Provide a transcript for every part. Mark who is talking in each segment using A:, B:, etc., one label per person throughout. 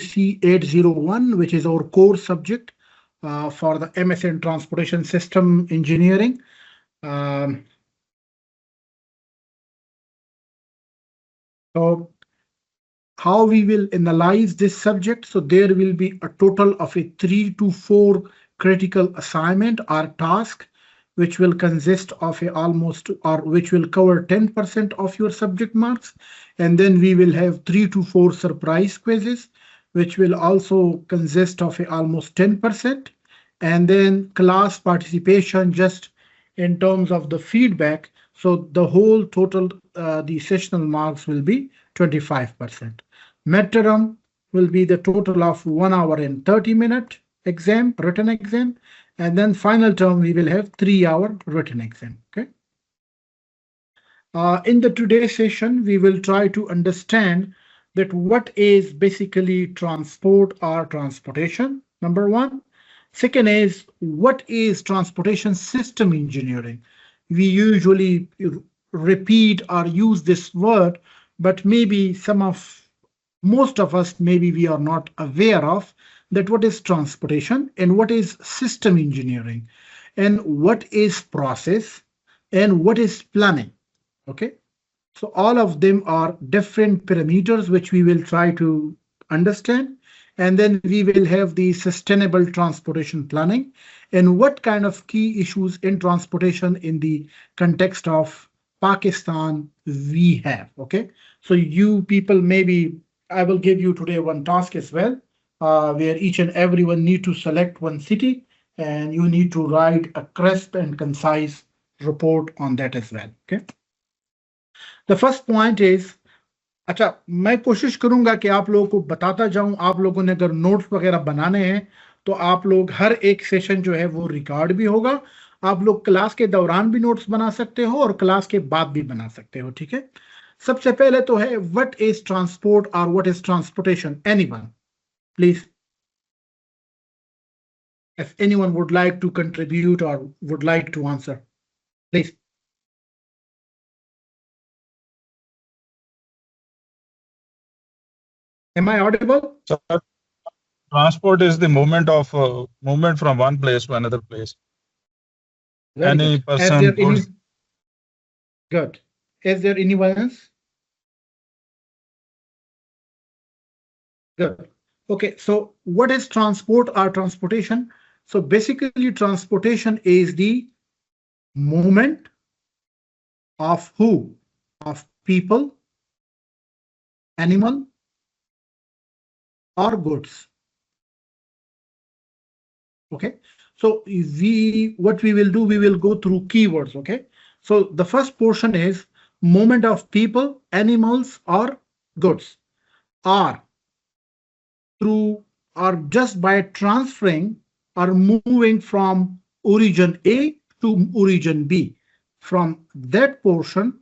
A: GC 801, which is our core subject for the MS in Transportation System Engineering. So how we will analyze this subject? So there will be a total of a 3 to 4 critical assignment or task, which will consist of a almost, or which will cover 10% of your subject marks. And then we will have 3 to 4 surprise quizzes, which will also consist of a almost 10%. And then class participation just in terms of the feedback. So the whole total, the sessional marks will be 25%. Midterm will be the total of 1 hour and 30-minute exam, written exam. And then final term, we will have 3-hour written exam. Okay. In the today's session, we will try to understand that what is basically transport or transportation, number one. Second is, what is transportation system engineering? We usually repeat or use this word, but maybe most of us, maybe we are not aware of that what is transportation and what is system engineering and what is process and what is planning. Okay, so all of them are different parameters which we will try to understand. And then we will have the sustainable transportation planning and what kind of key issues in transportation in the context of Pakistan we have. Okay, so you people, maybe I will give you today one task as well, where each and everyone need to select one city and you need to write a crisp and concise report on that as well. Okay, the first point is, अच्छा, मैं कोशिश करूंगा कि आप लोगों को बताता जाऊं। आप लोगों ने अगर नोट्स वगैरह बनाने हैं तो आप लोग, हर एक सेशन जो है वो रिकॉर्ड भी होगा। आप लोग क्लास के दौरान भी नोट्स बना सकते हो और क्लास के बाद भी बना सकते हो। ठीक है, सबसे पहले तो है, व्हाट इज ट्रांसपोर्ट और what is transportation? Anyone please, if anyone would like to contribute or would like to answer, please. Am I audible?
B: Sir, transport is the movement from one place to another place.
A: Very
B: Any
A: good.
B: person goes.
A: Good. Is there anyone else? Good. Okay, so what is transport or transportation? So basically, transportation is the movement of who? Of people, animal, or goods. Okay, so what we will do, we will go through keywords. Okay, so the first portion is movement of people, animals, or goods, or through, or just by transferring or moving from origin A to origin B, from that portion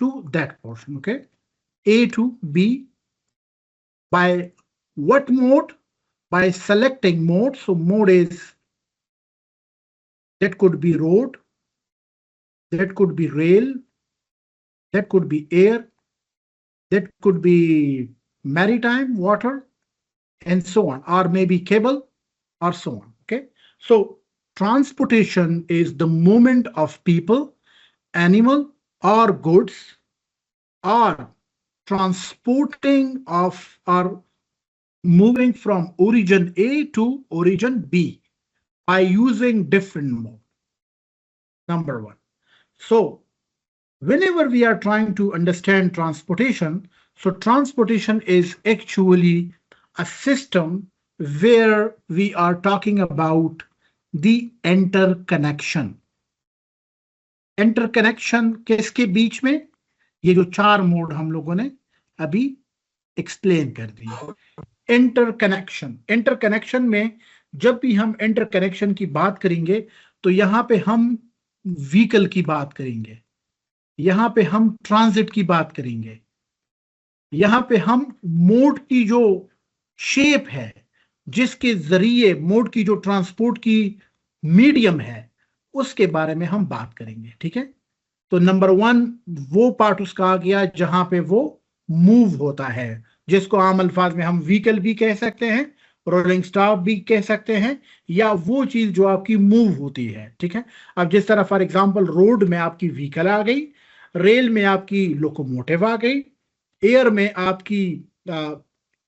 A: to that portion. Okay, A to B. By what mode? By selecting mode. So mode is, that could be road, that could be rail, that could be air, that could be maritime, water, and so on, or maybe cable, or so on. Okay, so transportation is the movement of people, animal, or goods, or transporting of, or moving from origin A to origin B by using different mode. Number one. So whenever we are trying to understand transportation, so transportation is actually a system where we are talking about the interconnection. Interconnection किसके बीच में? ये जो 4 mode हम लोगों ने अभी explain कर दिए। इंटरकनेक्शन में जब भी हम इंटरकनेक्शन की बात करेंगे तो यहाँ पे हम व्हीकल की बात करेंगे, यहाँ पे हम ट्रांजिट की बात करेंगे, यहाँ पे हम मोड की जो शेप है, जिसके जरिए मोड की जो ट्रांसपोर्ट की मीडियम है, उसके बारे में हम बात करेंगे। ठीक है, तो नंबर 1 वो पार्ट उसका आ गया जहां पे वो मूव होता है, जिसको आम अल्फाज में हम व्हीकल भी कह सकते हैं, रोलिंग स्टॉक भी कह सकते हैं, या वो चीज जो आपकी मूव होती है। ठीक है, अब जिस तरह फॉर एग्जांपल रोड में आपकी व्हीकल आ गई, रेल में आपकी लोकोमोटिव आ गई, एयर में आपकी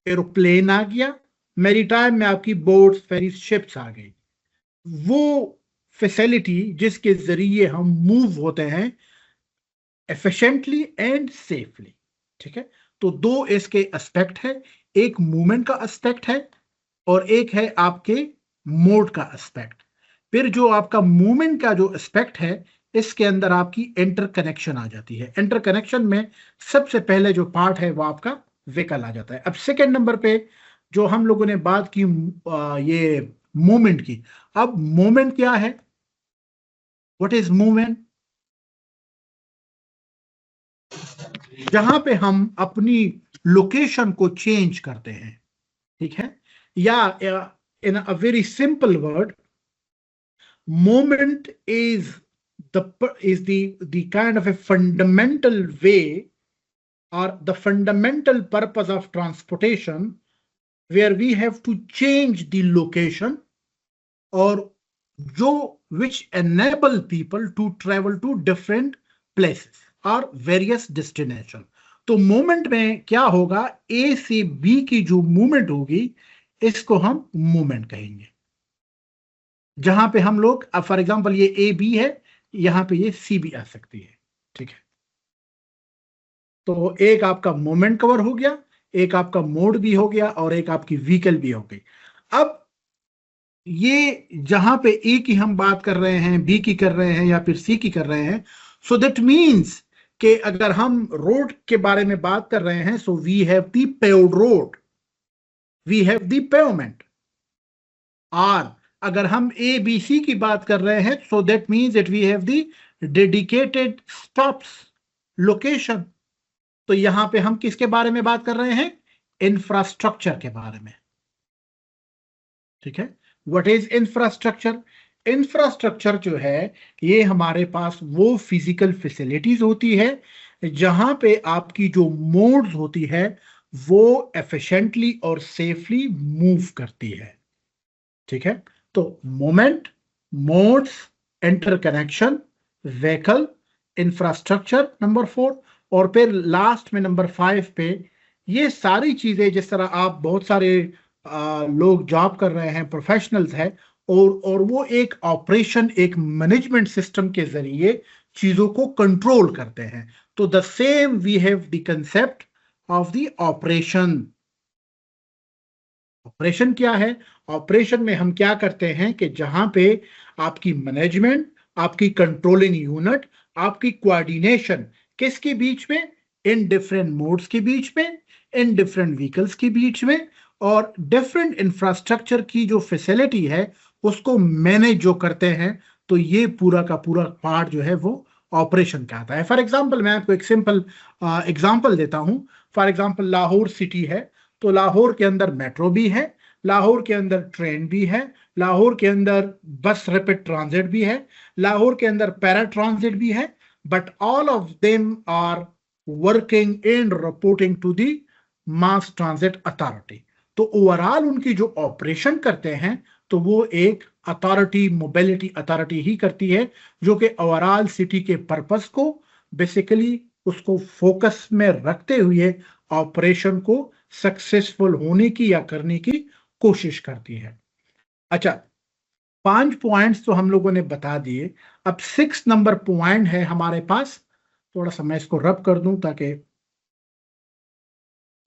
A: एरोप्लेन आ गया, मैरीटाइम में आपकी बोट्स, फेरीज, शिप्स आ गई। वो फैसिलिटी जिसके जरिए हम मूव होते हैं एफिशिएंटली एंड सेफली। ठीक है, तो दो इसके एस्पेक्ट है, एक मूवमेंट का एस्पेक्ट है और एक है आपके मोड का एस्पेक्ट। फिर जो आपका मूवमेंट का जो एस्पेक्ट है, इसके अंदर आपकी इंटरकनेक्शन आ जाती है। इंटरकनेक्शन में सबसे पहले जो पार्ट है वो आपका व्हीकल आ जाता है। अब सेकंड नंबर पे जो हम लोगों ने बात की ये मूवमेंट की। अब मूवमेंट क्या है, व्हाट इज मूवमेंट? जहां पे हम अपनी लोकेशन को चेंज करते हैं। ठीक है, या in a very simple word, movement is the kind of a fundamental way or the fundamental purpose of transportation where we have to change the location or which enable people to travel to different places or various destination। तो movement में क्या होगा, ए से B की जो movement होगी इसको हम मूवमेंट कहेंगे। जहां पे हम लोग, अब फॉर एग्जांपल ये ए बी है, यहां पे ये सी भी आ सकती है। ठीक है, तो एक आपका मोमेंट कवर हो गया, एक आपका मोड भी हो गया और एक आपकी व्हीकल भी हो गई। अब ये जहां पे ए की हम बात कर रहे हैं, बी की कर रहे हैं या फिर सी की कर रहे हैं, सो दैट मीन्स कि अगर हम रोड के बारे में बात कर रहे हैं, so we have the paved road, we have the pavement. और अगर हम ए बी सी की बात कर रहे हैं, so that means that we have the dedicated stops, location. तो यहां पे हम किसके बारे में बात कर रहे हैं, इंफ्रास्ट्रक्चर के बारे में। ठीक है, व्हाट इज इंफ्रास्ट्रक्चर? इंफ्रास्ट्रक्चर जो है ये हमारे पास वो फिजिकल फैसिलिटीज होती है जहां पे आपकी जो मोड्स होती है वो एफिशिएंटली और सेफली मूव करती है। ठीक है, तो moment, modes, interconnection, vehicle, infrastructure number 4, और फिर लास्ट में नंबर 5 पे ये सारी चीजें, जिस तरह आप बहुत सारे लोग जॉब कर रहे हैं, प्रोफेशनल्स हैं, और वो एक ऑपरेशन, एक मैनेजमेंट सिस्टम के जरिए चीजों को कंट्रोल करते हैं। तो the same we have the concept of the operation. Operation क्या है? ऑपरेशन में हम क्या करते हैं कि जहां पे आपकी मैनेजमेंट, आपकी कंट्रोलिंग यूनिट, आपकी कोऑर्डिनेशन किसके बीच में, इन डिफरेंट मोड्स के बीच में, इन डिफरेंट व्हीकल्स के बीच में, और डिफरेंट इंफ्रास्ट्रक्चर की जो फैसिलिटी है उसको मैनेज जो करते हैं। तो ये पूरा का पूरा पार्ट जो है वो ऑपरेशन का आता है। फॉर एग्जांपल मैं आपको एक सिंपल एग्जांपल देता हूं। फॉर एग्जांपल लाहौर सिटी है, तो लाहौर के अंदर मेट्रो भी है, लाहौर के अंदर ट्रेन भी है, लाहौर के अंदर बस रैपिड ट्रांजिट भी है, लाहौर के अंदर पैरा ट्रांजिट भी है, but all of them are working in reporting to the mass transit authority. तो ओवरऑल उनकी जो ऑपरेशन करते हैं तो वो एक अथॉरिटी, मोबिलिटी अथॉरिटी ही करती है, जो कि ओवरऑल सिटी के पर्पस को बेसिकली उसको फोकस में रखते हुए ऑपरेशन को सक्सेसफुल होने की या करने की कोशिश करती है। अच्छा, 5 पॉइंट्स तो हम लोगों ने बता दिए। अब 6 नंबर पॉइंट है हमारे पास। थोड़ा सा मैं इसको रब कर दूं ताकि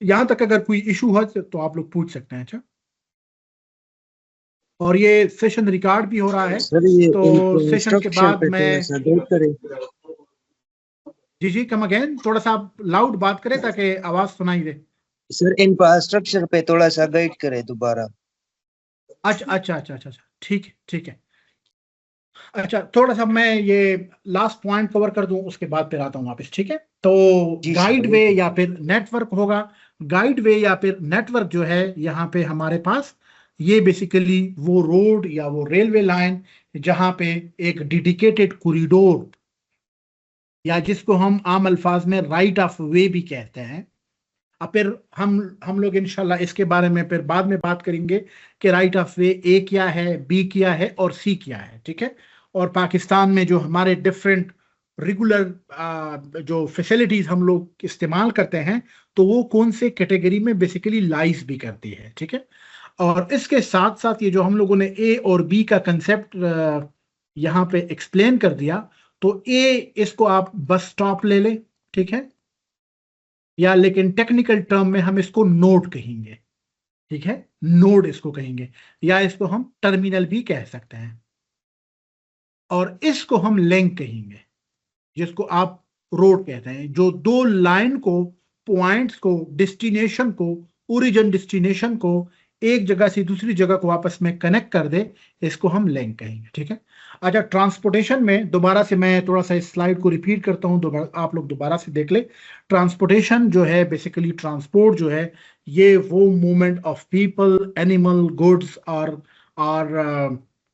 A: यहां तक अगर कोई इशू हो तो आप लोग पूछ सकते हैं। अच्छा, और ये सेशन रिकॉर्ड भी हो रहा है
C: सर, ये
A: तो सेशन के बाद
C: पे
A: मैं,
C: थोड़ा सा देख करें।
A: जी जी कम अगेन, थोड़ा सा आप लाउड बात करें ताकि आवाज सुनाई दे।
C: सर, इंफ्रास्ट्रक्चर पे थोड़ा सा गाइड करें दोबारा।
A: अच्छा अच्छा अच्छा अच्छा, ठीक है ठीक है। अच्छा, थोड़ा सा मैं ये लास्ट पॉइंट कवर कर दूं, उसके बाद फिर आता हूं वापस। ठीक है, तो
C: जी
A: गाइड
C: सर,
A: वे या फिर नेटवर्क होगा। गाइड वे या फिर नेटवर्क जो है यहाँ पे हमारे पास, ये बेसिकली वो रोड या वो रेलवे लाइन जहां पे एक डेडिकेटेड कॉरिडोर, या जिसको हम आम अल्फाज में राइट ऑफ वे भी कहते हैं, अब फिर हम लोग इंशाल्लाह इसके बारे में फिर बाद में बात करेंगे कि राइट ऑफ वे ए क्या है, बी क्या है और सी क्या है, ठीक है। और पाकिस्तान में जो हमारे डिफरेंट रेगुलर जो फैसिलिटीज हम लोग इस्तेमाल करते हैं तो वो कौन से कैटेगरी में बेसिकली लाइज भी करती है, ठीक है। और इसके साथ साथ ये जो हम लोगों ने ए और बी का कंसेप्ट यहाँ पे एक्सप्लेन कर दिया, तो ए इसको आप बस स्टॉप ले लें, ठीक है, या लेकिन टेक्निकल टर्म में हम इसको नोड कहेंगे, ठीक है, नोड इसको कहेंगे, या इसको हम टर्मिनल भी कह सकते हैं। और इसको हम लिंक कहेंगे, जिसको आप रोड कहते हैं, जो दो लाइन को, पॉइंट्स को, डेस्टिनेशन को, ओरिजिन डेस्टिनेशन को एक जगह से दूसरी जगह को आपस में कनेक्ट कर दे, इसको हम लिंक कहेंगे, ठीक है। अच्छा, ट्रांसपोर्टेशन में दोबारा से मैं थोड़ा सा इस स्लाइड को रिपीट करता हूं, आप लोग दोबारा से देख ले। ट्रांसपोर्टेशन जो है बेसिकली, ट्रांसपोर्ट जो है ये वो movement of people, animal, goods और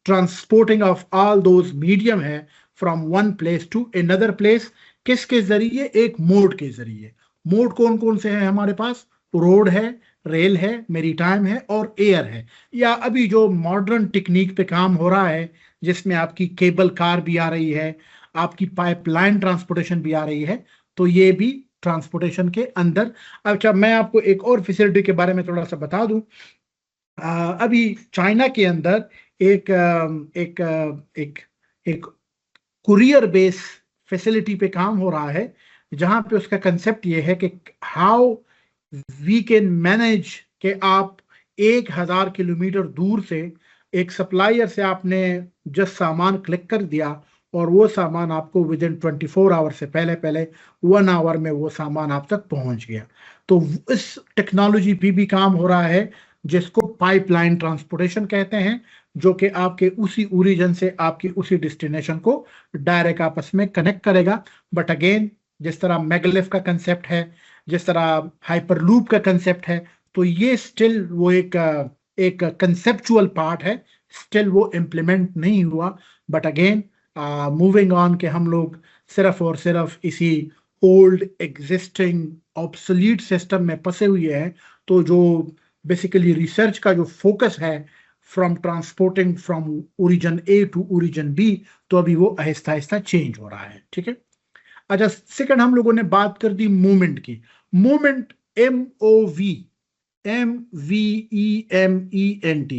A: transporting of all those medium है from one place to another place. किसके जरिए? एक मोड के जरिए। मोड कौन कौन से हैं हमारे पास? रोड है, रेल है, मेरीटाइम है और एयर है, या अभी जो मॉडर्न टेक्निक पे काम हो रहा है जिसमें आपकी केबल कार भी आ रही है, आपकी पाइपलाइन ट्रांसपोर्टेशन भी आ रही है, तो ये भी ट्रांसपोर्टेशन के अंदर। अच्छा, मैं आपको एक और फैसिलिटी के बारे में थोड़ा सा बता दूं। अभी चाइना के अंदर एक एक एक एक कुरियर बेस फैसिलिटी पे काम हो रहा है, जहां पे उसका कंसेप्ट ये है कि हाउ वी कैन मैनेज कि आप 1000 किलोमीटर दूर से एक सप्लायर से आपने जस्ट सामान क्लिक कर दिया और वो सामान आपको विद इन 24 आवर से पहले 1 आवर में वो सामान आप तक पहुंच गया। तो इस टेक्नोलॉजी पे भी काम हो रहा है, जिसको पाइपलाइन ट्रांसपोर्टेशन कहते हैं, जो कि आपके उसी ओरिजिन से आपकी उसी डेस्टिनेशन को डायरेक्ट आपस में कनेक्ट करेगा। बट अगेन, जिस तरह मेगालिफ का कंसेप्ट है, जिस तरह हाइपरलूप का कंसेप्ट है, तो ये स्टिल वो एक कंसेप्चुअल पार्ट है, स्टिल वो इम्प्लीमेंट नहीं हुआ। बट अगेन मूविंग ऑन के हम लोग सिर्फ और सिर्फ इसी ओल्ड एग्जिस्टिंग ऑब्सोलीट सिस्टम में फंसे हुए हैं। तो जो बेसिकली रिसर्च का जो फोकस है from transporting from origin A to origin B, तो अभी वो आहिस्ता आहिस्ता चेंज हो रहा है, ठीक है। अच्छा, सेकंड हम लोगों ने बात कर दी मूवमेंट की। Movement, MOVEMENT,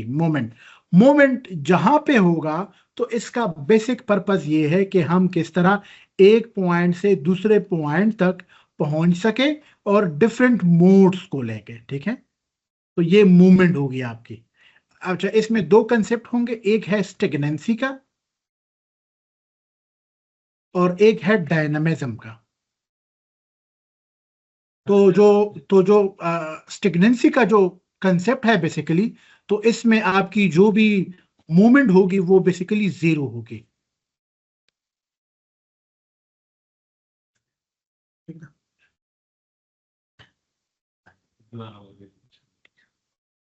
A: movement. मूवमेंट जहां पे होगा तो इसका बेसिक पर्पस ये है कि हम किस तरह एक पॉइंट से दूसरे पॉइंट तक पहुंच सके और डिफरेंट मोड्स को लेके, ठीक है। तो ये मूवमेंट होगी आपकी। अच्छा, इसमें दो कंसेप्ट होंगे, एक है स्टेगनेंसी का और एक है डायनामिज्म का। तो जो स्टेगनेंसी का जो कंसेप्ट है बेसिकली, तो इसमें आपकी जो भी मूवमेंट होगी वो बेसिकली जीरो होगी।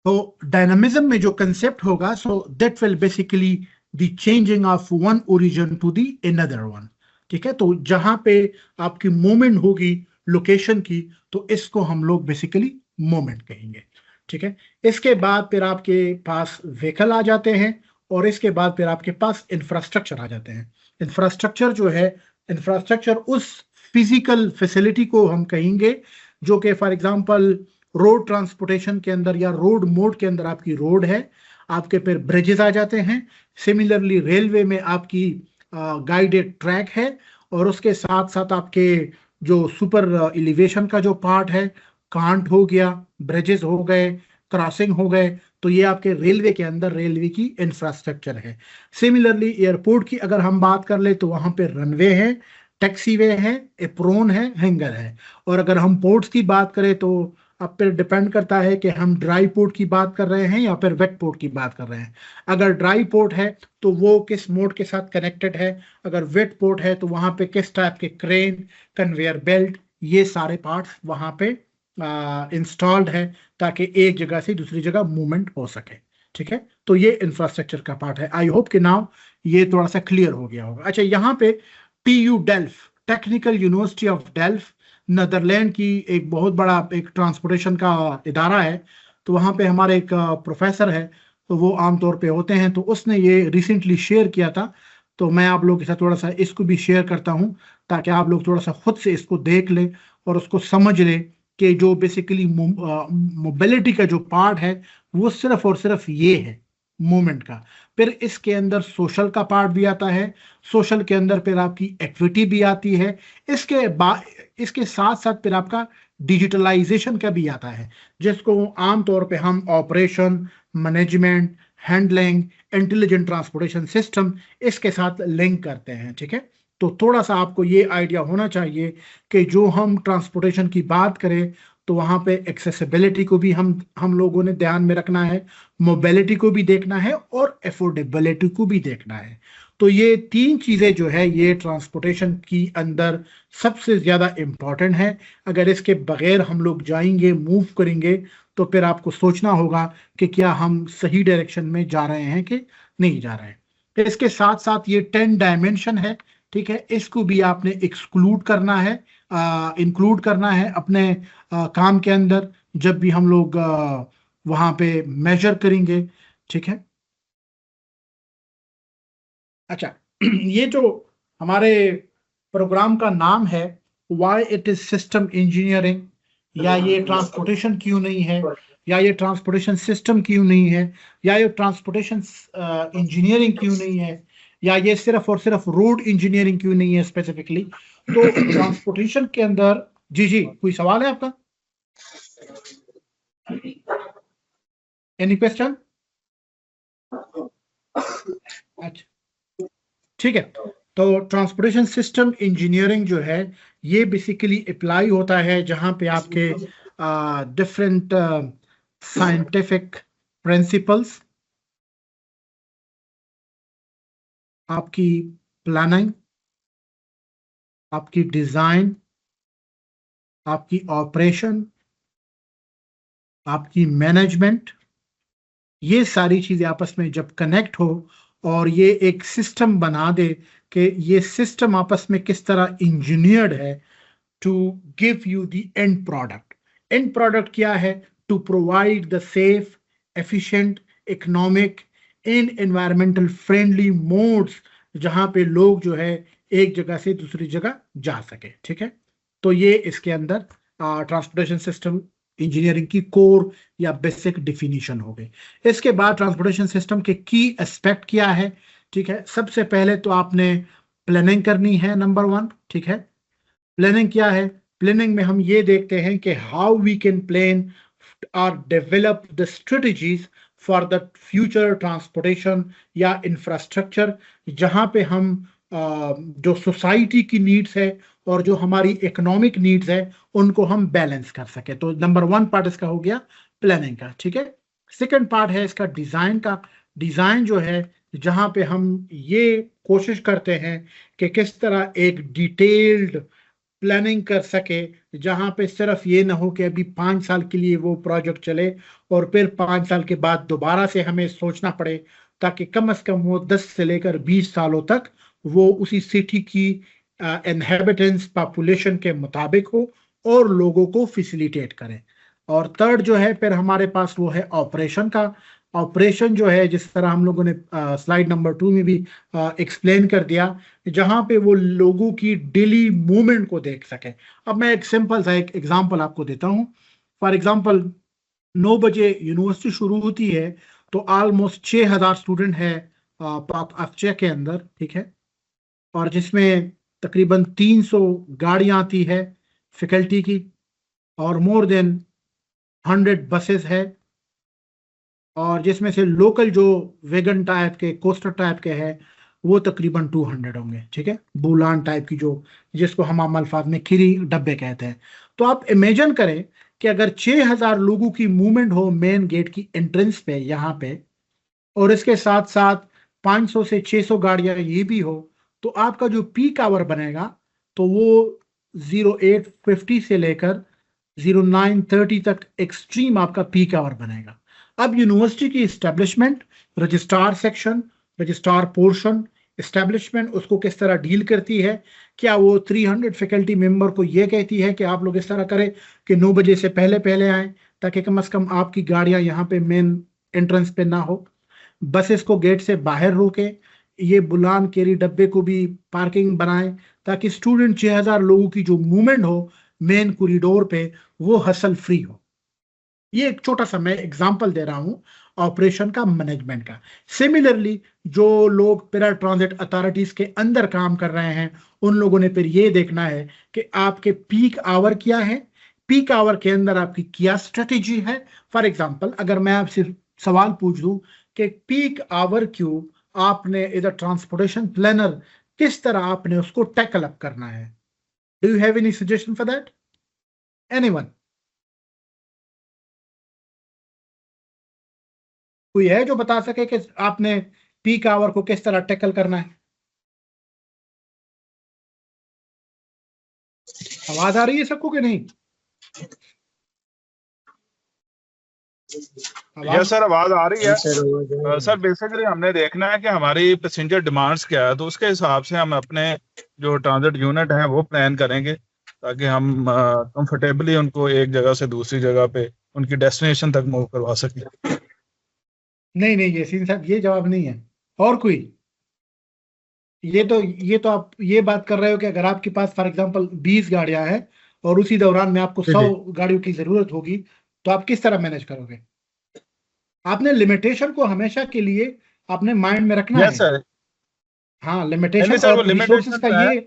A: तो डायनामिज्म में जो कंसेप्ट होगा, so that will basically the changing of one origin to the another one, ठीक है। तो जहां पे आपकी मूवमेंट होगी लोकेशन की, तो इसको हम लोग बेसिकली मूवमेंट कहेंगे, ठीक है। इसके बाद फिर आपके पास व्हीकल आ जाते हैं और इसके बाद फिर आपके पास इंफ्रास्ट्रक्चर आ जाते हैं। इंफ्रास्ट्रक्चर जो है, इंफ्रास्ट्रक्चर उस फिजिकल फैसिलिटी को हम कहेंगे जो कि फॉर एग्जांपल रोड ट्रांसपोर्टेशन के अंदर या रोड मोड के अंदर आपकी रोड है, आपके फिर ब्रिजेस आ जाते हैं। सिमिलरली रेलवे में आपकी गाइडेड ट्रैक है और उसके साथ साथ आपके जो सुपर एलिवेशन का जो पार्ट है, कांट हो गया, ब्रिजेस हो गए, क्रॉसिंग हो गए, तो ये आपके रेलवे के अंदर रेलवे की इंफ्रास्ट्रक्चर है। सिमिलरली एयरपोर्ट की अगर हम बात कर ले तो वहां पे रनवे है, टैक्सीवे है, एप्रोन है, हैंगर है। और अगर हम पोर्ट्स की बात करें तो अब फिर डिपेंड करता है कि हम ड्राई पोर्ट की बात कर रहे हैं या फिर वेट पोर्ट की बात कर रहे हैं। अगर ड्राई पोर्ट है तो वो किस मोड के साथ कनेक्टेड है, अगर वेट पोर्ट है तो वहां पे किस टाइप के क्रेन, कन्वेयर बेल्ट, ये सारे पार्ट्स वहां पे इंस्टॉल्ड है ताकि एक जगह से दूसरी जगह मूवमेंट हो सके, ठीक है। तो ये इंफ्रास्ट्रक्चर का पार्ट है। आई होप कि नाउ ये थोड़ा सा क्लियर हो गया होगा। अच्छा, यहाँ पे TU Delft, technical university of Delft, Netherland की एक बहुत बड़ा एक ट्रांसपोर्टेशन का इदारा है, तो वहाँ पे हमारे एक प्रोफेसर है, तो वो आमतौर पे होते हैं, तो उसने ये रिसेंटली शेयर किया था, तो मैं आप लोगों के साथ थोड़ा सा इसको भी शेयर करता हूँ ताकि आप लोग थोड़ा सा खुद से इसको देख लें और उसको समझ लें कि जो बेसिकली मोबिलिटी का जो पार्ट है वो सिर्फ और सिर्फ ये है मूवमेंट का। फिर इसके अंदर सोशल का पार्ट भी आता है, सोशल के अंदर फिर आपकी एक्विटी भी आती है, इसके साथ साथ फिर आपका डिजिटलाइजेशन का भी आता है, जिसको आमतौर पे हम operation, management, handling, intelligent transportation system इसके साथ लिंक करते हैं। ठीक है, तो थोड़ा सा आपको ये आइडिया होना चाहिए कि जो हम ट्रांसपोर्टेशन की बात करें तो वहाँ पे एक्सेसिबिलिटी को भी हम लोगों ने ध्यान में रखना है, मोबिलिटी को भी देखना है और अफोर्डेबिलिटी को भी देखना है। तो ये तीन चीजें जो है ये ट्रांसपोर्टेशन की अंदर सबसे ज्यादा इंपॉर्टेंट है। अगर इसके बगैर हम लोग जाएंगे, मूव करेंगे, तो फिर आपको सोचना होगा कि क्या हम सही डायरेक्शन में जा रहे हैं कि नहीं जा रहे हैं। तो इसके साथ साथ ये 10 डायमेंशन है, ठीक है, इसको भी आपने एक्सक्लूड करना है, इंक्लूड करना है अपने काम के अंदर जब भी हम लोग वहां पे मेजर करेंगे। ठीक है, अच्छा ये जो हमारे प्रोग्राम का नाम है why it is system engineering, या ये ट्रांसपोर्टेशन क्यों नहीं है, या ये ट्रांसपोर्टेशन सिस्टम क्यों नहीं है, या ये ट्रांसपोर्टेशन इंजीनियरिंग क्यों नहीं है, या ये सिर्फ और सिर्फ रोड इंजीनियरिंग क्यों नहीं है स्पेसिफिकली। तो ट्रांसपोर्टेशन के अंदर जी जी कोई सवाल है आपका? Any question? अच्छा ठीक है, तो ट्रांसपोर्टेशन सिस्टम इंजीनियरिंग जो है ये बेसिकली अप्लाई होता है जहां पे आपके डिफरेंट साइंटिफिक प्रिंसिपल्स, आपकी प्लानिंग, आपकी डिजाइन, आपकी ऑपरेशन, आपकी मैनेजमेंट, ये सारी चीजें आपस में जब कनेक्ट हो और ये एक सिस्टम बना दे कि ये सिस्टम आपस में किस तरह इंजीनियर्ड है to give you the end product. End product क्या है? To provide the safe, efficient, economic and environmental friendly modes, जहां पे लोग जो है एक जगह से दूसरी जगह जा सके। ठीक है, तो ये इसके अंदर ट्रांसपोर्टेशन सिस्टम इंजीनियरिंग की कोर या बेसिक डिफिनीशन हो गई। इसके बाद ट्रांसपोर्टेशन सिस्टम के की एस्पेक्ट क्या है? ठीक है, सबसे पहले तो आपने प्लानिंग करनी है, नंबर 1। ठीक है, प्लानिंग क्या है? प्लानिंग में हम ये देखते हैं कि हाउ वी कैन प्लान और develop the strategies for the future transportation या इंफ्रास्ट्रक्चर, जहां पे हम जो सोसाइटी की नीड्स है और जो हमारी इकोनॉमिक नीड्स है उनको हम बैलेंस कर सके। तो नंबर 1 पार्ट इसका हो गया प्लानिंग का। ठीक है, सेकंड पार्ट है इसका डिजाइन का। डिजाइन जो है जहां पे हम ये कोशिश करते हैं कि किस तरह एक डिटेल्ड प्लानिंग कर सके, जहां पे सिर्फ ये ना हो कि अभी 5 साल के लिए वो प्रोजेक्ट चले और फिर 5 साल के बाद दोबारा से हमें सोचना पड़े, ताकि कम से कम वो 10 से लेकर 20 सालों तक वो उसी सिटी की इनहेबिटेंस पॉपुलेशन के मुताबिक हो और लोगों को फैसिलिटेट करें। और थर्ड जो है फिर हमारे पास वो है ऑपरेशन का। ऑपरेशन जो है जिस तरह हम लोगों ने स्लाइड नंबर 2 में भी एक्सप्लेन कर दिया, जहां पे वो लोगों की डेली मूवमेंट को देख सके। अब मैं एक सिंपल सा एक एग्जांपल आपको देता हूं। फॉर एग्जांपल 9 बजे यूनिवर्सिटी शुरू होती है, तो ऑलमोस्ट 6000 स्टूडेंट है पाक अफचे के अंदर। ठीक है, और जिसमें तकरीबन 300 गाड़ियां आती है फैकल्टी की, और मोर देन 100 बसेस है, और जिसमें से लोकल जो वेगन टाइप के, कोस्टर टाइप के हैं, वो तकरीबन 200 होंगे। ठीक है, बुलान टाइप की जो, जिसको हम आम अल्फाज में खीरी डब्बे कहते हैं। तो आप इमेजिन करें कि अगर 6000 लोगों की मूवमेंट हो मेन गेट की एंट्रेंस पे यहाँ पे, और इसके साथ साथ 500 से 600 गाड़ियां ये भी हो, तो आपका जो पीक आवर बनेगा तो वो 0850 से लेकर 0930 तक एक्सट्रीम आपका पीक आवर बनेगा। अब यूनिवर्सिटी की establishment, registrar section, registrar portion, establishment उसको किस तरह डील करती है। क्या वो 300 फैकल्टी मेंबर को ये कहती है कि आप लोग इस तरह करें कि 9 बजे से पहले पहले आए, ताकि कम से कम आपकी गाड़ियां यहाँ पे मेन एंट्रेंस पे ना हो, बसेस को गेट से बाहर रोके, ये बुलान केरी डब्बे को भी पार्किंग बनाएं, ताकि स्टूडेंट 6000 लोगों की जो मूवमेंट हो मेन कॉरिडोर पे वो हसल फ्री हो। ये एक छोटा सा मैं एग्जांपल दे रहा हूं ऑपरेशन का, मैनेजमेंट का। सिमिलरली जो लोग पैरा ट्रांजिट अथॉरिटीज के अंदर काम कर रहे हैं उन लोगों ने फिर ये देखना है कि आपके पीक आवर क्या है, पीक आवर के अंदर आपकी क्या स्ट्रेटेजी है। फॉर एग्जांपल अगर मैं आपसे सवाल पूछ दूं कि पीक आवर क्यों आपने इधर ट्रांसपोर्टेशन प्लानर किस तरह आपने उसको टैकल अप करना है, do you have any suggestion for that, anyone? कोई है जो बता सके कि आपने पीक आवर को किस तरह टैकल करना है? आवाज आ रही है सबको कि नहीं?
B: यस सर, आवाज आ रही है सर। बेसिकली हमने देखना है कि हमारी पैसेंजर डिमांड्स क्या है, तो उसके हिसाब से हम अपने जो ट्रांजिट यूनिट है वो प्लान करेंगे, ताकि हम कंफर्टेबली उनको एक जगह से दूसरी जगह पे उनकी डेस्टिनेशन तक मूव करवा सकें।
A: नहीं नहीं यासीन साहब, ये जवाब नहीं है। और कोई? ये तो आप ये बात कर रहे हो कि अगर आपके पास फॉर एग्जांपल 20 गाड़ियां हैं और उसी दौरान में आपको 100 गाड़ियों की जरूरत होगी, तो आप किस तरह मैनेज करोगे? आपने लिमिटेशन को हमेशा के लिए आपने माइंड में रखना है।
B: सर।
A: हाँ, लिमिटेशन
B: सर,
A: और रिसोर्सेज का ये,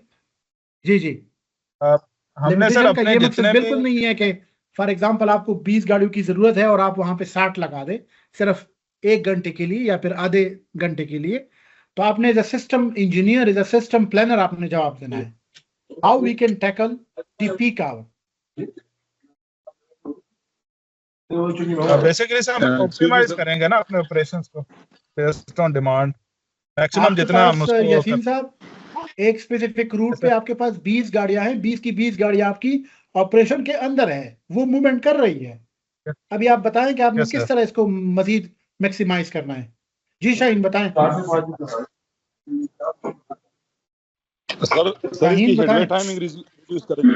A: जी जी,
B: हमने सर
A: लिमिटेशन का
B: अपने
A: ये मकसद
B: जितने
A: बिल्कुल
B: भी
A: नहीं है कि फॉर एग्जांपल आपको 20 गाड़ियों की जरूरत है और आप वहां पे 60 लगा दे सिर्फ 1 घंटे के लिए या फिर आधे घंटे के लिए। तो आपने as a system engineer, as a system planner आपने जवाब देना है, how we can tackle the peak hour.
B: Basically sir हम ऑप्टिमाइज करेंगे ना अपने ऑपरेशंस को बेस्ड ऑन डिमांड, मैक्सिमम जितना हम उसको।
A: यासीन साहब, एक स्पेसिफिक रूट पे आपके पास 20 गाड़ियां हैं, 20 की 20 गाड़ियां आपकी ऑपरेशन के अंदर है, वो मूवमेंट कर रही है। अभी आप बताएं कि आपने किस तरह इसको मजीद मैक्सिमाइज करना है। जी शाहीन बताएं।
D: सर इसकी हेडवे टाइमिंग रिड्यूस करेंगे,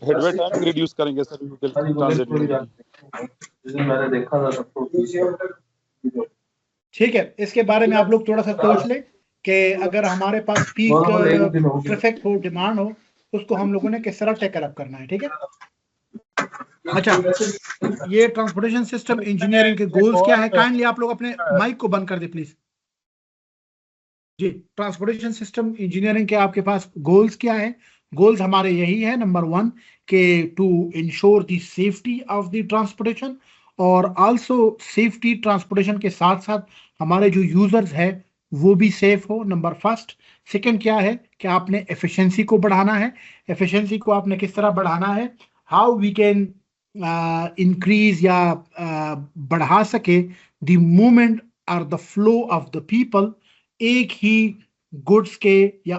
D: हेडवे टाइमिंग रिड्यूस करेंगे सर ट्रांजिट में।
E: मैंने देखा था सबको।
A: ठीक है, इसके बारे में आप लोग थोड़ा सा सोच लें कि अगर हमारे पास पीक ट्रैफिक हो, डिमांड हो, उसको हम लोगों ने किस तरह टैकल अप करना है। ठीक है, अच्छा, ये ट्रांसपोर्टेशन सिस्टम इंजीनियरिंग के गोल्स क्या है? काइंडली आप लोग अपने माइक को बंद कर दे प्लीज। जी, ट्रांसपोर्टेशन सिस्टम इंजीनियरिंग के आपके पास गोल्स क्या है? गोल्स हमारे यही है, नंबर 1 के to ensure the safety of the transportation, और आल्सो सेफ्टी ट्रांसपोर्टेशन के साथ साथ हमारे जो यूजर्स है वो भी सेफ हो, नंबर फर्स्ट। सेकंड क्या है कि आपने एफिशिएंसी को बढ़ाना है। एफिशिएंसी को आपने किस तरह बढ़ाना है? हाउ वी कैन इंक्रीज या बढ़ा सके द मूवमेंट और the flow of the people एक ही गुड्स के या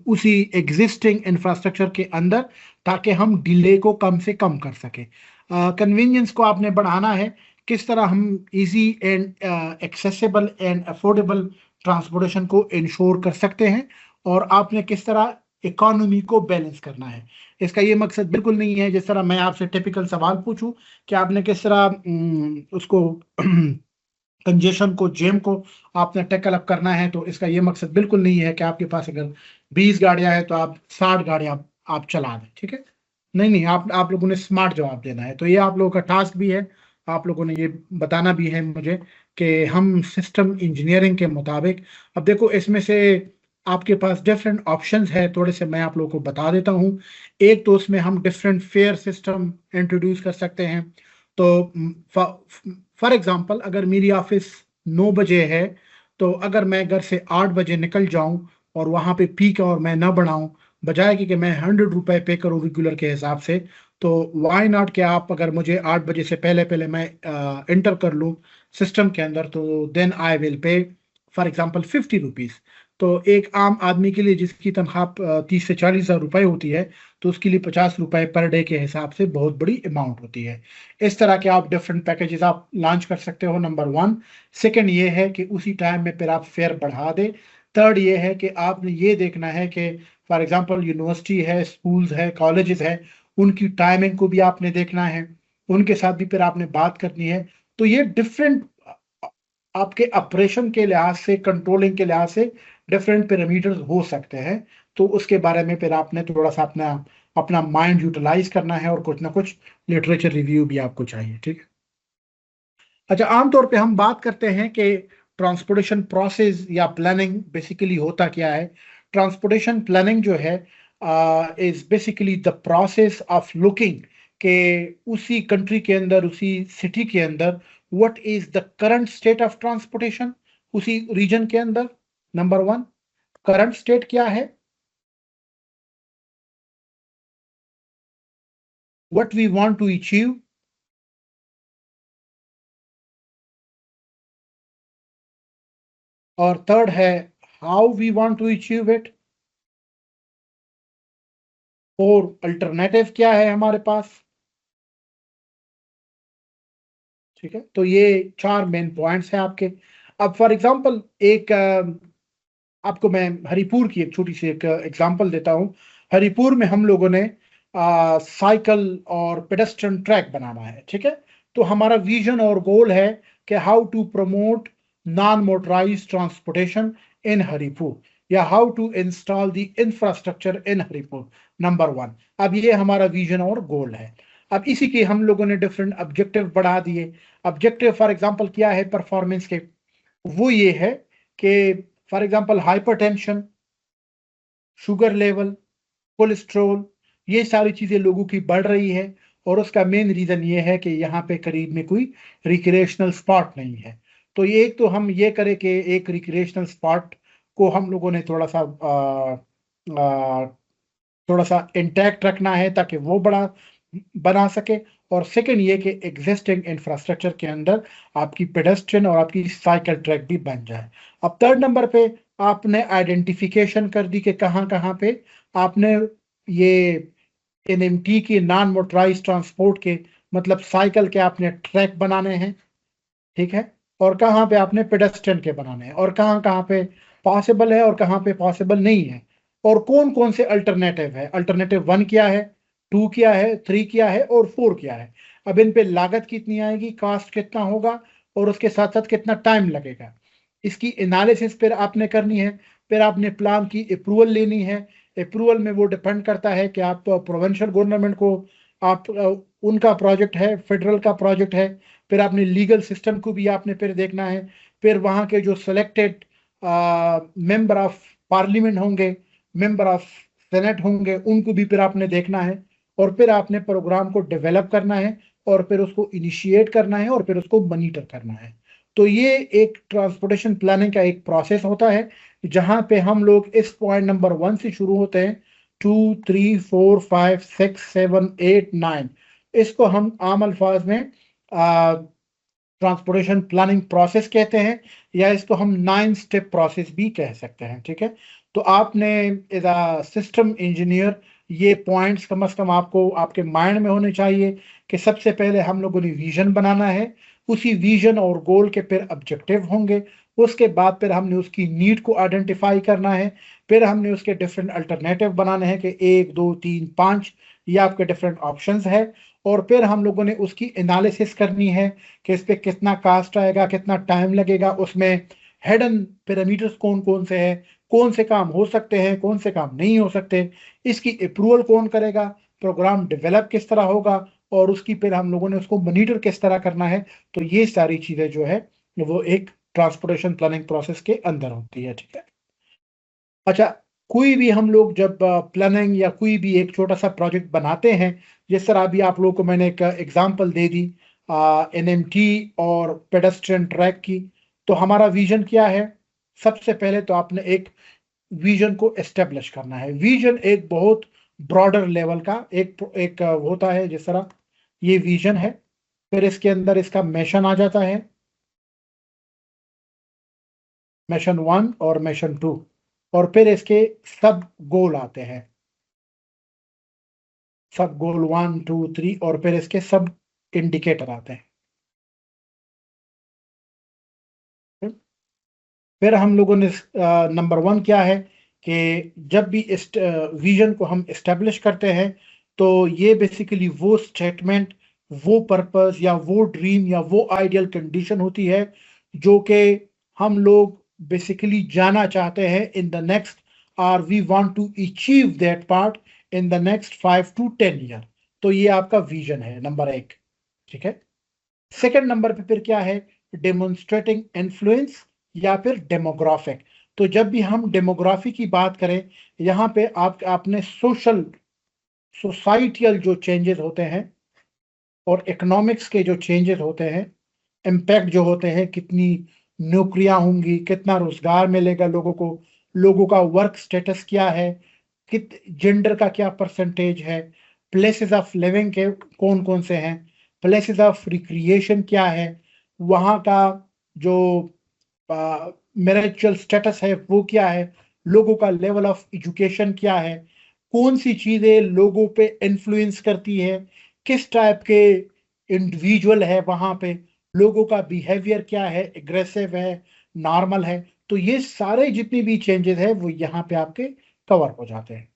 A: उसी एग्जिस्टिंग इंफ्रास्ट्रक्चर के अंदर, ताकि हम डिले को कम से कम कर सके। कन्वीनियंस को आपने बढ़ाना है, किस तरह हम easy and accessible and affordable transportation को इंश्योर कर सकते हैं, और आपने किस तरह इकोनॉमी को बैलेंस करना है। इसका ये मकसद बिल्कुल नहीं है जिस तरह मैं आपसे टिपिकल सवाल पूछूं कि आपने किस तरह उसको कंजेशन को, जेम को आपने टैकल अप करना है। तो इसका ये मकसद बिल्कुल नहीं है कि आपके पास अगर 20 गाड़ियां हैं तो आप 60 गाड़ियां आप चला दें। ठीक है, नहीं नहीं, आप लोगों ने स्मार्ट जवाब देना है। तो ये आप लोगों का टास्क भी है, आप लोगों ने ये बताना भी है मुझे कि हम सिस्टम इंजीनियरिंग के मुताबिक, अब देखो इसमें से आपके पास डिफरेंट ऑप्शंस है, थोड़े से मैं आप लोगों को बता देता हूँ। एक तो उसमें हम डिफरेंट फेयर सिस्टम इंट्रोड्यूस कर सकते हैं। तो फॉर एग्जांपल अगर मेरी ऑफिस 9 बजे है, तो अगर मैं घर से 8 बजे निकल जाऊं और वहां पे पीक और मैं ना बढ़ाऊं, बजाय कि मैं 100 रुपए पे करूं रेगुलर के हिसाब से, तो वाई नॉट कि आप अगर मुझे 8 बजे से पहले पहले मैं इंटर कर लूं सिस्टम के अंदर, तो then I will pay for example 50 rupees. तो एक आम आदमी के लिए जिसकी तनख्वाह 30 से 40 हज़ार रुपए होती है, तो उसके लिए 50 रुपए पर डे के हिसाब से बहुत बड़ी अमाउंट होती है। इस तरह के आप डिफरेंट पैकेजेस आप लॉन्च कर सकते हो, नंबर 1। सेकंड ये है कि उसी टाइम में फिर आप फेयर बढ़ा दें। थर्ड ये है कि आपने ये देखना है कि फॉर एग्जांपल यूनिवर्सिटी है, स्कूल्स है, कॉलेजेस है, उनकी टाइमिंग को भी आपने देखना है, उनके साथ भी फिर आपने बात करनी है। तो ये डिफरेंट आपके ऑपरेशन के लिहाज से, कंट्रोलिंग के लिहाज से डिफरेंट पैरामीटर्स हो सकते हैं। तो उसके बारे में फिर आपने थोड़ा सा अपना अपना माइंड यूटिलाइज करना है और कुछ ना कुछ लिटरेचर रिव्यू भी आपको चाहिए, ठीक है। अच्छा, आमतौर पे हम बात करते हैं कि ट्रांसपोर्टेशन प्रोसेस या प्लानिंग बेसिकली होता क्या है। ट्रांसपोर्टेशन प्लानिंग जो है is basically the process of looking के उसी कंट्री के अंदर, उसी सिटी के अंदर what is the current state of transportation उसी रीजन के अंदर। नंबर 1, करंट स्टेट क्या है, what we want to achieve, और थर्ड है how we want to achieve it, और अल्टरनेटिव क्या है हमारे पास। ठीक है, तो ये 4 मेन पॉइंट्स हैं आपके। अब फॉर एग्जांपल एक आपको मैं हरिपुर की एक छोटी सी एक एग्जांपल देता हूं। हरिपुर में हम लोगों ने साइकिल और पेडेस्ट्रियन ट्रैक बनाना है, ठीक है। तो हमारा विजन और गोल है कि how to promote non motorized transportation in Haripur, या how to install the infrastructure in Haripur, number 1। अब ये हमारा विजन और गोल है। अब इसी के हम लोगों ने डिफरेंट ऑब्जेक्टिव बढ़ा दिए। ऑब्जेक्टिव फॉर एग्जांपल क्या है परफॉर्मेंस के, वो ये है कि for example hypertension, sugar level, cholesterol, ये सारी चीजें लोगों की बढ़ रही है। और उसका मेन रीजन ये है कि यहाँ पे करीब में कोई रिक्रिएशनल स्पॉट नहीं है। तो ये एक तो हम ये करें कि एक रिक्रिएशनल स्पॉट को हम लोगों ने थोड़ा सा इंटैक्ट रखना है ताकि वो बड़ा बना सके। और सेकंड ये कि एग्जिस्टिंग इंफ्रास्ट्रक्चर के अंदर आपकी पेडेस्ट्रियन और आपकी साइकिल ट्रैक भी बन जाए। अब थर्ड नंबर पे आपने आइडेंटिफिकेशन कर दी कि कहाँ कहाँ पे आपने ये एनएमटी की नॉन मोटराइज ट्रांसपोर्ट के मतलब साइकिल के आपने ट्रैक बनाने हैं, ठीक है। और कहाँ पे आपने पेडेस्ट्रियन के बनाने हैं, और कहाँ कहाँ पे पॉसिबल है और कहाँ पे पॉसिबल नहीं है, और कौन कौन से अल्टरनेटिव है। अल्टरनेटिव 1 क्या है, 2 क्या है, 3 क्या है और 4 क्या है। अब इन पे लागत कितनी आएगी, कास्ट कितना होगा, और उसके साथ साथ कितना टाइम लगेगा, इसकी एनालिसिस फिर आपने करनी है। फिर आपने प्लान की अप्रूवल लेनी है। अप्रूवल में वो डिपेंड करता है कि आप प्रोविंशियल गवर्नमेंट को आप उनका प्रोजेक्ट है, फेडरल का प्रोजेक्ट है। फिर आपने लीगल सिस्टम को भी आपने फिर देखना है। फिर वहाँ के जो सिलेक्टेड मेंबर ऑफ पार्लियामेंट होंगे, मेंबर ऑफ सेनेट होंगे, उनको भी फिर आपने देखना है। और फिर आपने प्रोग्राम को डेवलप करना है, और फिर उसको इनिशिएट करना है, और फिर उसको मॉनिटर करना है। तो ये एक ट्रांसपोर्टेशन प्लानिंग का एक प्रोसेस होता है, जहां पे हम लोग इस पॉइंट नंबर 1 से शुरू होते हैं, 2, 3, 4, 5, 6, 7, 8, 9, इसको हम आम अल्फाज में ट्रांसपोर्टेशन प्लानिंग प्रोसेस कहते हैं, या इसको हम 9 स्टेप प्रोसेस भी कह सकते हैं, ठीक है। तो आपने एज अ सिस्टम इंजीनियर ये पॉइंट्स कम से कम आपको आपके माइंड में होने चाहिए कि सबसे पहले हम लोगों ने विजन बनाना है, उसी विजन और गोल के फिर ऑब्जेक्टिव होंगे, उसके बाद फिर हमने उसकी नीड को आइडेंटिफाई करना है, फिर हमने उसके डिफरेंट अल्टरनेटिव बनाने हैं कि 1, 2, 3, 5 ये आपके डिफरेंट ऑप्शंस है। और फिर हम लोगों ने उसकी एनालिसिस करनी है कि इस पे कितना कास्ट आएगा, कितना टाइम लगेगा, उसमें हिडन पैरामीटर्स कौन कौन से हैं, कौन से काम हो सकते हैं, कौन से काम नहीं हो सकते, इसकी अप्रूवल कौन करेगा, प्रोग्राम डेवलप किस तरह होगा, और उसकी फिर हम लोगों ने उसको मॉनिटर किस तरह करना है। तो ये सारी चीजें जो है वो एक ट्रांसपोर्टेशन प्लानिंग प्रोसेस के अंदर होती है, ठीक है। अच्छा, कोई भी हम लोग जब प्लानिंग या कोई भी एक छोटा सा प्रोजेक्ट बनाते हैं, जिस तरह अभी आप लोगों को मैंने एक एग्जांपल दे दी एनएमटी और पेडेस्ट्रियन ट्रैक की, तो हमारा विजन क्या है। सबसे पहले तो आपने एक विजन को एस्टेब्लिश करना है। विजन एक बहुत ब्रॉडर लेवल का एक होता है, जिस तरह ये विजन है, फिर इसके अंदर इसका मिशन आ जाता है, मिशन 1 और मिशन 2। और फिर इसके सब गोल आते हैं, सब गोल 1 2 3, और फिर इसके सब इंडिकेटर आते हैं। फिर हम लोगों ने नंबर 1 क्या है कि जब भी इस विजन को हम इस्टेब्लिश करते हैं तो ये बेसिकली वो स्टेटमेंट, वो पर्पस या वो ड्रीम या वो आइडियल कंडीशन होती है जो कि हम लोग बेसिकली जाना चाहते हैं इन द नेक्स्ट, और we want to achieve that part in the next 5 to 10 year. तो ये आपका विजन है नंबर 1, ठीक है। सेकंड नंबर पे फिर क्या है, डेमोन्स्ट्रेटिंग इन्फ्लुएंस या फिर डेमोग्राफिक। तो जब भी हम डेमोग्राफी की बात करें, यहाँ पे आपने सोसाइटियल जो चेंजेस होते हैं और इकोनॉमिक्स के जो चेंजेस होते हैं, इम्पैक्ट जो होते हैं, कितनी नौकरियां होंगी, कितना रोजगार मिलेगा लोगों को, लोगों का वर्क स्टेटस क्या है, जेंडर का क्या परसेंटेज है, प्लेसेस ऑफ लिविंग के कौन कौन से हैं, प्लेसेस ऑफ रिक्रिएशन क्या है, वहाँ का जो मैरिजल स्टेटस है वो क्या है, लोगों का लेवल ऑफ एजुकेशन क्या है, कौन सी चीजें लोगों पे इन्फ्लुएंस करती है, किस टाइप के इंडिविजुअल है वहां पे, लोगों का बिहेवियर क्या है, एग्रेसिव है, नॉर्मल है। तो ये सारे जितने भी चेंजेस है वो यहाँ पे आपके कवर हो जाते हैं।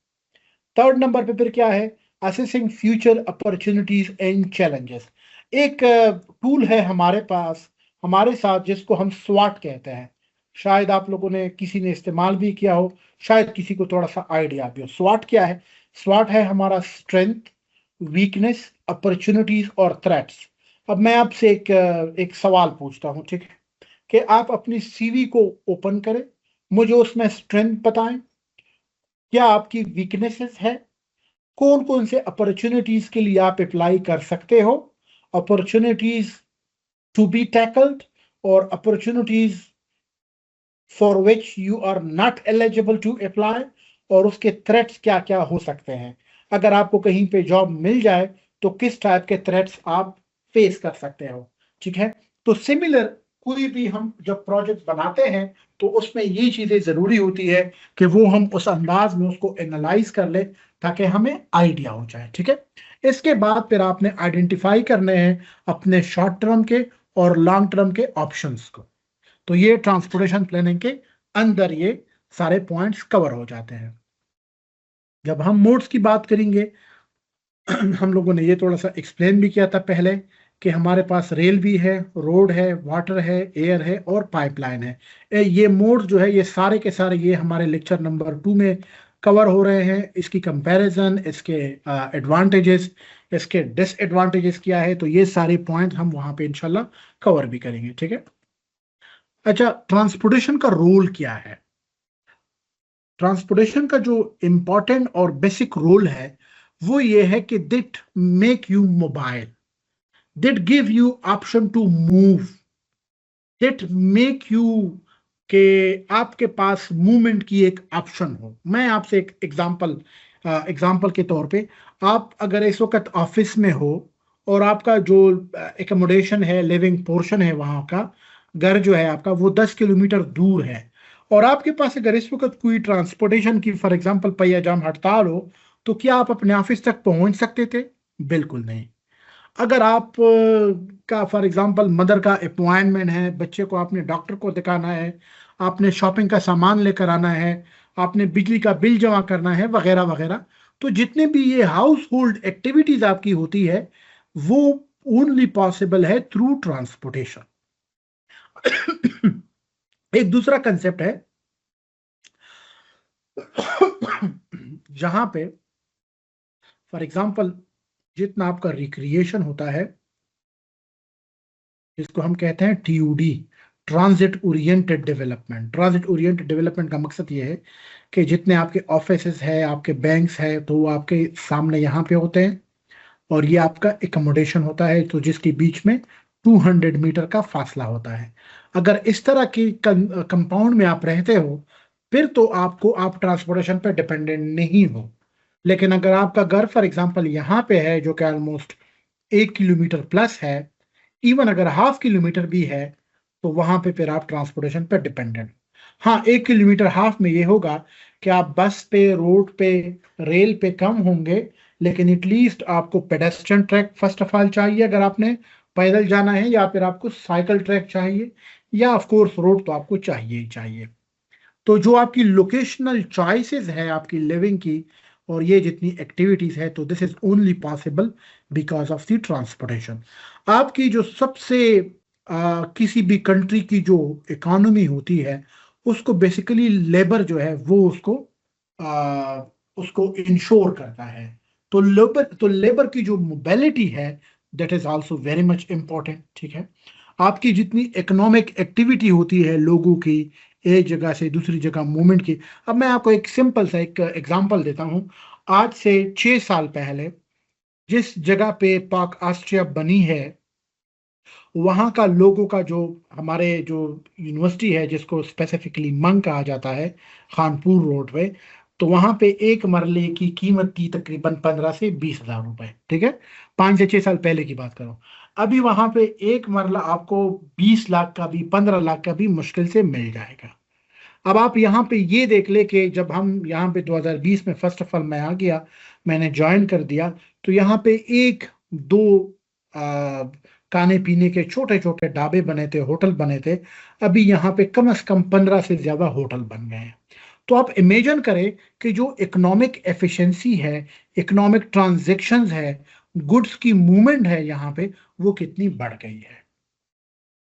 A: थर्ड नंबर पे फिर क्या है, assessing future opportunities and challenges. एक टूल है हमारे पास, हमारे साथ, जिसको हम स्वाट कहते हैं। शायद आप लोगों ने किसी ने इस्तेमाल भी किया हो, शायद किसी को थोड़ा सा आइडिया भी हो। स्वाट क्या है, स्वाट है हमारा स्ट्रेंथ, वीकनेस, अपॉर्चुनिटीज और थ्रेट्स। अब मैं आपसे एक सवाल पूछता हूं, ठीक है, कि आप अपनी सीवी को ओपन करें, मुझे उसमें स्ट्रेंथ बताएं, क्या आपकी वीकनेसेस है, कौन कौन से अपॉर्चुनिटीज के लिए आप अप्लाई कर सकते हो, अपॉर्चुनिटीज टू बी टैकल्ड और opportunities for which you are not eligible to apply, और उसके थ्रेट्स क्या क्या हो सकते हैं। अगर आपको कहीं पे जॉब मिल जाए तो किस टाइप के थ्रेट्स आप फेस कर सकते हो, ठीक है। तो सिमिलर कोई भी हम जब प्रोजेक्ट बनाते हैं तो उसमें ये चीजें जरूरी होती है कि वो हम उस अंदाज में उसको एनालाइज कर ले ताकि हमें आइडिया हो जाए, ठीक है। इसके बाद फिर आपने आइडेंटिफाई करने हैं अपने शॉर्ट टर्म के और लॉन्ग टर्म के ऑप्शंस को। तो ये ट्रांसपोर्टेशन प्लानिंग के अंदर ये सारे पॉइंट्स कवर हो जाते हैं। जब हम मोड्स की बात करेंगे, हम लोगों ने ये थोड़ा सा एक्सप्लेन भी किया था पहले कि हमारे पास रेल भी है, रोड है, वाटर है, एयर है और पाइपलाइन है। ये मोड जो है ये सारे के सारे ये हमारे लेक्चर नंबर 2 में कवर हो रहे हैं। इसकी कंपैरिजन, इसके एडवांटेजेस, इसके डिसएडवांटेजेस क्या है, तो ये सारे पॉइंट हम वहां पे इंशाल्लाह कवर भी करेंगे, ठीक है। अच्छा, ट्रांसपोर्टेशन का रोल क्या है? ट्रांसपोर्टेशन का जो इंपॉर्टेंट और बेसिक रोल है वो ये है कि that make you mobile, that give you option to move, that make you के आपके पास मूवमेंट की एक ऑप्शन हो। मैं आपसे एक एग्जांपल के तौर पे, आप अगर इस वक्त ऑफिस में हो और आपका जो एकोमोडेशन है, लिविंग पोर्शन है, वहां का घर जो है आपका वो 10 किलोमीटर दूर है, और आपके पास अगर इस वक्त कोई ट्रांसपोर्टेशन की फॉर एग्जांपल पहिया जाम हड़ताल हो, तो क्या आप अपने ऑफिस तक पहुंच सकते थे? बिल्कुल नहीं। अगर आप का फॉर एग्जांपल मदर का अपॉइंटमेंट है, बच्चे को आपने डॉक्टर को दिखाना है, आपने शॉपिंग का सामान लेकर आना है, आपने बिजली का बिल जमा करना है, वगैरह वगैरह, तो जितने भी ये हाउस होल्ड एक्टिविटीज आपकी होती है वो ओनली पॉसिबल है थ्रू ट्रांसपोर्टेशन। एक दूसरा कंसेप्ट है जहां पे फॉर एग्जांपल जितना आपका रिक्रिएशन होता है, इसको हम कहते हैं TOD, transit oriented development. Transit oriented development का मकसद ये है कि जितने आपके ऑफिसेज है, आपके बैंक्स है, तो वो आपके सामने यहाँ पे होते हैं, और ये आपका एकोमोडेशन होता है, तो जिसके बीच में 200 मीटर का फासला होता है। अगर इस तरह की कंपाउंड में आप रहते हो फिर तो आप ट्रांसपोर्टेशन पे डिपेंडेंट नहीं हो। लेकिन अगर आपका घर फॉर एग्जांपल यहाँ पे है जो कि ऑलमोस्ट 1 किलोमीटर प्लस है, इवन अगर ½ किलोमीटर भी है, तो वहां पे फिर आप ट्रांसपोर्टेशन पे डिपेंडेंट। हाँ, 1 किलोमीटर हाफ में ये होगा कि आप बस पे, रोड पे, रेल पे कम होंगे, लेकिन एटलीस्ट आपको pedestrian track first of all चाहिए अगर आपने पैदल जाना है, या फिर आपको साइकिल ट्रैक चाहिए, या ऑफ कोर्स रोड तो आपको चाहिए ही चाहिए। तो जो आपकी लोकेशनल चॉइसेस है आपकी लिविंग की, और ये जितनी एक्टिविटीज है, तो this is only possible because of the transportation. आपकी जो सबसे किसी भी कंट्री की जो इकोनॉमी होती है, उसको बेसिकली लेबर जो है वो आ, उसको इंश्योर करता है। तो लेबर की जो मोबिलिटी है, that is also very much important. ठीक है, आपकी जितनी इकोनॉमिक एक्टिविटी होती है लोगों की एक जगह से दूसरी जगह मूवमेंट की। अब मैं आपको एक सिंपल सा एक एग्जांपल देता हूं। आज से 6 साल पहले जिस जगह पे पाक ऑस्ट्रिया बनी है, वहाँ का लोगों का जो, हमारे जो यूनिवर्सिटी है जिसको स्पेसिफिकली मंग कहा जाता है, खानपुर रोड पे, तो वहाँ पे एक मरले की कीमत थी तकरीबन 15 से 20 हज़ार रुपए। ठीक है, 5 से 6 साल पहले की बात करो। अभी वहाँ पे एक मरला आपको 20 लाख का भी, 15 लाख का भी मुश्किल से मिल जाएगा। अब आप यहाँ पे ये देख ले कि जब हम यहाँ पे 2020 में फर्स्ट ऑफ ऑल मैं आ गया, मैंने ज्वाइन कर दिया, तो यहाँ पे एक दो खाने पीने के छोटे छोटे ढाबे बने थे, होटल बने थे। अभी यहाँ पे कम से कम 15 से ज्यादा होटल बन गए हैं। तो आप इमेजिन करें कि जो इकोनॉमिक एफिशिएंसी है, इकोनॉमिक ट्रांजैक्शंस है, गुड्स की मूवमेंट है यहाँ पे, वो कितनी बढ़ गई है।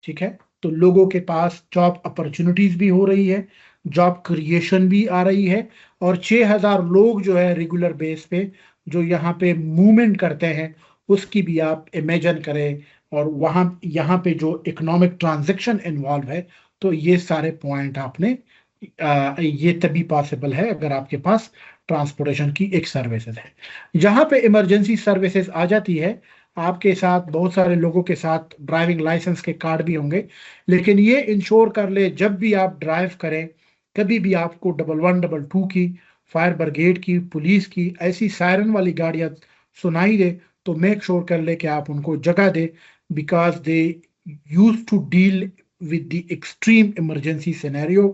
A: ठीक है, तो लोगों के पास जॉब अपॉर्चुनिटीज भी हो रही है, जॉब क्रिएशन भी आ रही है, और 6,000 लोग जो है रेगुलर बेस पे जो यहाँ पे मूवमेंट करते हैं, उसकी भी आप इमेजिन करें। और वहाँ यहाँ पे जो इकोनॉमिक ट्रांजैक्शन इन्वॉल्व है, तो ये सारे पॉइंट आपने ये तभी पॉसिबल है अगर आपके पास ट्रांसपोर्टेशन की एक सर्विसेज है। जहाँ पे इमरजेंसी सर्विसेज आ जाती है, आपके साथ बहुत सारे लोगों के साथ ड्राइविंग लाइसेंस के कार्ड भी होंगे, लेकिन ये इंश्योर कर ले जब भी आप ड्राइव करें, कभी भी आपको 1122 की, फायर ब्रिगेड की, पुलिस की ऐसी सायरन वाली गाड़ियां सुनाई दे, तो मेक श्योर कर ले कि आप उनको जगह दे, because they use to deal with the extreme emergency scenario,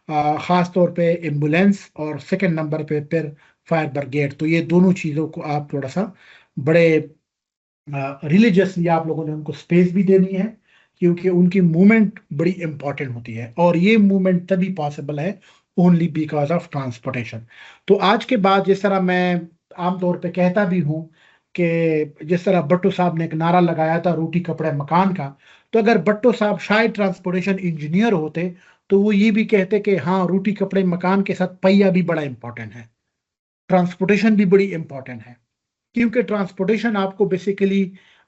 A: खास तौर पे एम्बुलेंस, और सेकंड नंबर पे फिर फायर ब्रिगेड। तो ये दोनों चीज़ों को आप थोड़ा सा बड़े रिलीजियसली आप लोगों ने उनको स्पेस भी देनी है, क्योंकि उनकी मूवमेंट बड़ी इंपॉर्टेंट होती है, और ये मूवमेंट तभी पॉसिबल है ओनली बिकॉज ऑफ ट्रांसपोर्टेशन। तो आज के बाद जिस तरह मैं आमतौर पे कहता भी हूँ कि जिस तरह भट्टो साहब ने एक नारा लगाया था रोटी कपड़े मकान का, तो अगर भट्टो साहब शायद ट्रांसपोर्टेशन इंजीनियर होते, तो वो ये भी कहते कि हाँ, रोटी कपड़े मकान के साथ पहिया भी बड़ा इंपॉर्टेंट है, ट्रांसपोर्टेशन भी बड़ी इंपॉर्टेंट है। क्योंकि ट्रांसपोर्टेशन आपको बेसिकली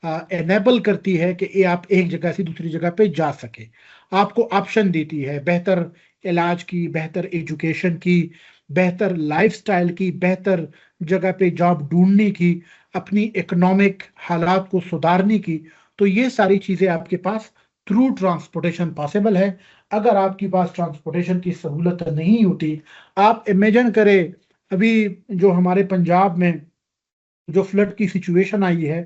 A: एनेबल करती है कि ये आप एक जगह से दूसरी जगह पे जा सके, आपको ऑप्शन देती है बेहतर इलाज की, बेहतर एजुकेशन की, बेहतर लाइफस्टाइल की, बेहतर जगह पे जॉब ढूंढने की, अपनी इकोनॉमिक हालात को सुधारने की। तो ये सारी चीजें आपके पास थ्रू ट्रांसपोर्टेशन पॉसिबल है। अगर आपके पास ट्रांसपोर्टेशन की सहूलत नहीं होती, आप इमेजिन करें अभी जो हमारे पंजाब में जो फ्लड की सिचुएशन आई है,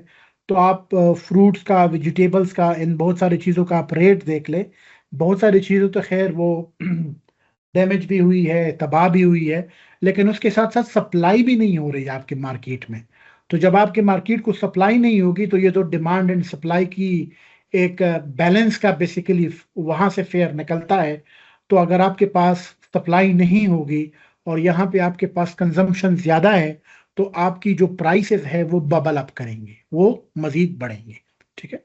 A: तो आप फ्रूट्स का, वेजिटेबल्स का, इन बहुत सारी चीज़ों का आप रेट देख ले। बहुत सारी चीज़ों तो खैर वो डैमेज भी हुई है, तबाह भी हुई है, लेकिन उसके साथ साथ सप्लाई भी नहीं हो रही है आपके मार्केट में। तो जब आपके मार्केट को सप्लाई नहीं होगी, तो ये तो डिमांड एंड सप्लाई की एक बैलेंस का बेसिकली वहां से फेयर निकलता है। तो अगर आपके पास सप्लाई नहीं होगी और यहाँ पे आपके पास कंजम्पशन ज्यादा है, तो आपकी जो प्राइसेस है वो बबल अप करेंगे, वो मजीद बढ़ेंगे। ठीक है,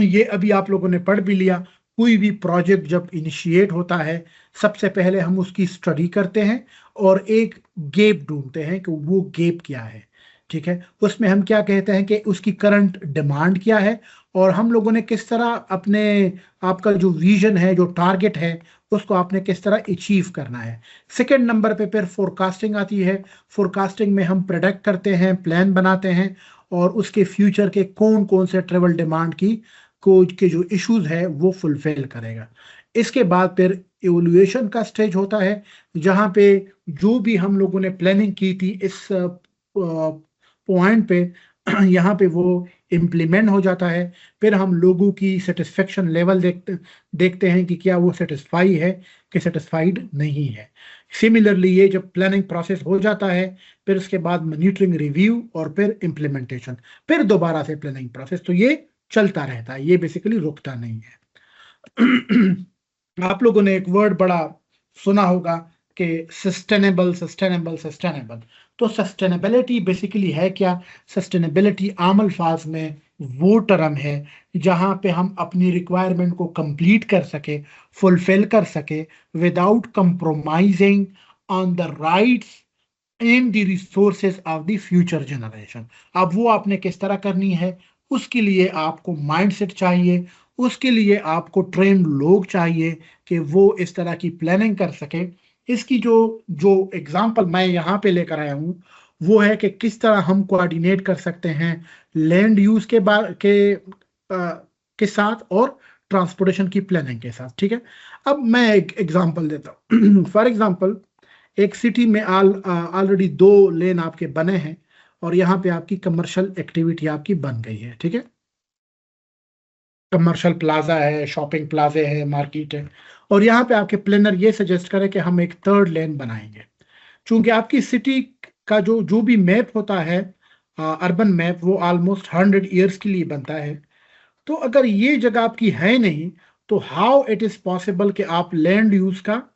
A: ये अभी आप लोगों ने पढ़ भी लिया। कोई भी प्रोजेक्ट जब इनिशिएट होता है, सबसे पहले हम उसकी स्टडी करते हैं और एक गैप ढूंढते हैं कि वो गैप क्या है। ठीक है, उसमें हम क्या कहते हैं कि उसकी करंट डिमांड क्या है, और हम लोगों ने किस तरह अपने, आपका जो विजन है, जो टारगेट है, उसको आपने किस तरह अचीव करना है। सेकेंड नंबर पे फिर फोरकास्टिंग आती है। फोरकास्टिंग में हम प्रेडिक्ट करते हैं, प्लान बनाते हैं, और उसके फ्यूचर के कौन कौन से ट्रेवल डिमांड की के जो इश्यूज है वो फुलफिल करेगा। इसके बाद फिर इवोल्यूएशन का स्टेज होता है, जहां पे जो भी हम लोगों ने प्लानिंग की थी इस पॉइंट पे, यहाँ पे वो इम्प्लीमेंट हो जाता है। फिर हम लोगों की सेटिस्फेक्शन लेवल देखते हैं कि क्या वो सेटिस्फाई है कि सेटिस्फाइड नहीं है। सिमिलरली ये जब प्लानिंग प्रोसेस हो जाता है, फिर उसके बाद मॉनिटरिंग, रिव्यू और फिर इम्प्लीमेंटेशन, फिर दोबारा से प्लानिंग प्रोसेस, तो ये चलता रहता है, ये बेसिकली रुकता नहीं है। आप लोगों ने एक वर्ड बड़ा सुना होगा कि सस्टेनेबल सस्टेनेबल सस्टेनेबल। तो सस्टेनेबिलिटी बेसिकली है क्या? सस्टेनेबिलिटी आम अल्फाज में वो टर्म है जहां पे हम अपनी रिक्वायरमेंट को कंप्लीट कर सके, फुलफिल कर सके without compromising on the rights and the resources of the future generation. अब वो आपने किस तरह करनी है, उसके लिए आपको माइंडसेट चाहिए, उसके लिए आपको ट्रेन लोग चाहिए कि वो इस तरह की प्लानिंग कर सके। इसकी जो जो एग्जांपल मैं यहाँ पे लेकर आया हूँ वो है कि किस तरह हम कोऑर्डिनेट कर सकते हैं लैंड यूज के साथ और ट्रांसपोर्टेशन की प्लानिंग के साथ। ठीक है, अब मैं एक एग्जांपल देता हूँ। फॉर एग्जांपल, एक सिटी में ऑलरेडी 2 लेन आपके बने हैं और यहाँ पे आपकी कमर्शियल एक्टिविटी आपकी बन गई है। ठीक है, कमर्शियल प्लाजा है, शॉपिंग प्लाजे है, मार्केट है, और यहाँ पे आपके प्लानर ये सजेस्ट करे कि हम एक 3rd लेन बनाएंगे। चूंकि आपकी सिटी का जो जो भी मैप होता है, अर्बन मैप, वो ऑलमोस्ट 100 ईयर्स के लिए बनता है। तो अगर ये जगह आपकी है नहीं, तो हाउ इट इज पॉसिबल कि आप लैंड यूज का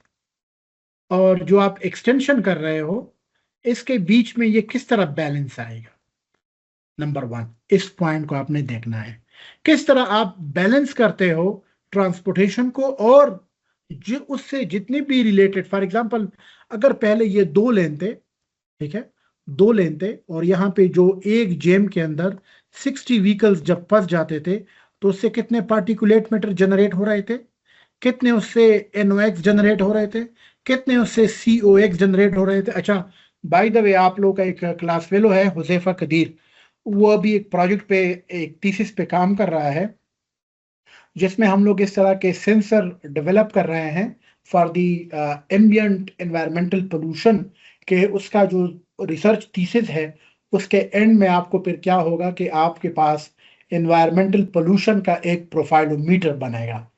A: और जो आप एक्सटेंशन कर रहे हो इसके बीच में ये किस तरह बैलेंस आएगा? नंबर 1, इस पॉइंट को आपने देखना है, किस तरह आप बैलेंस करते हो ट्रांसपोर्टेशन को और जो उससे जितने भी रिलेटेड। फॉर एग्जांपल, अगर पहले ये 2 लेन थे, ठीक है, 2 लेन थे, और यहाँ पे जो एक जेम के अंदर 60 व्हीकल्स जब फंस जाते थे तो उससे कितने पार्टिकुलेट मैटर जनरेट हो रहे थे, कितने उससे NOx जनरेट हो रहे थे, कितने उससे COX जनरेट हो रहे थे। अच्छा, बाय द वे, आप लोग का एक क्लास फेलो है हुजैफा कदीर, वो अभी एक प्रोजेक्ट पे, एक थीसिस पे काम कर रहा है जिसमें हम लोग इस तरह के सेंसर डेवलप कर रहे हैं for the ambient environmental pollution के। उसका जो रिसर्च थीसिस है उसके एंड में आपको फिर क्या होगा कि आपके पास एनवायरमेंटल पोल्यूशन का एक प्रोफाइलोमीटर बनेगा।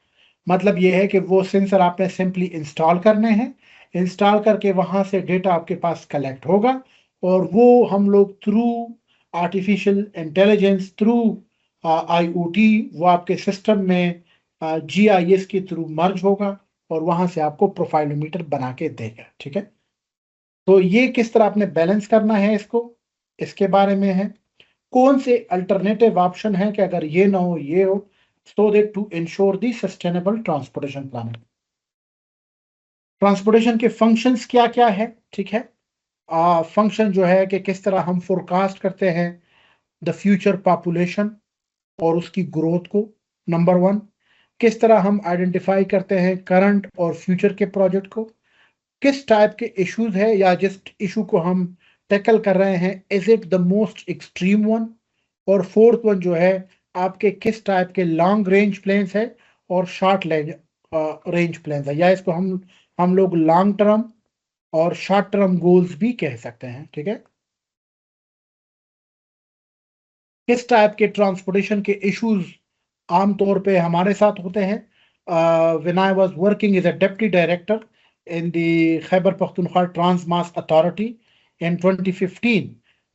A: मतलब ये है कि वो सेंसर आपने सिंपली इंस्टॉल करने हैं, इंस्टॉल करके वहां से डेटा आपके पास कलेक्ट होगा और वो हम लोग through artificial intelligence, through IoT, वो आपके सिस्टम में GIS के थ्रू मर्ज होगा और वहां से आपको प्रोफाइलोमीटर बना के देगा। ठीक है, तो ये किस तरह आपने बैलेंस करना है इसको, इसके बारे में है। कौन से अल्टरनेटिव ऑप्शन है कि अगर ये ना हो ये हो, so that to ensure the sustainable transportation planning। Transportation के फंक्शंस क्या क्या है? ठीक है, फंक्शन जो है कि किस तरह हम फोरकास्ट करते हैं द फ्यूचर पॉपुलेशन और उसकी ग्रोथ को, नंबर 1। किस तरह हम आइडेंटिफाई करते हैं करंट और फ्यूचर के प्रोजेक्ट को, किस टाइप के इश्यूज है या जिस इशू को हम टैकल कर रहे हैं is it the most extreme one, और 4th वन जो है आपके किस टाइप के लॉन्ग रेंज प्लान्स है और शॉर्ट रेंज प्लान्स है, या इसको हम लोग लॉन्ग टर्म और शॉर्ट टर्म गोल्स भी कह सकते हैं। ठीक है, किस टाइप के ट्रांसपोर्टेशन के इश्यूज आमतौर पे हमारे साथ होते हैं। When I was working as a deputy director in the Khyber Pakhtunkhwa TransMass authority in 2015,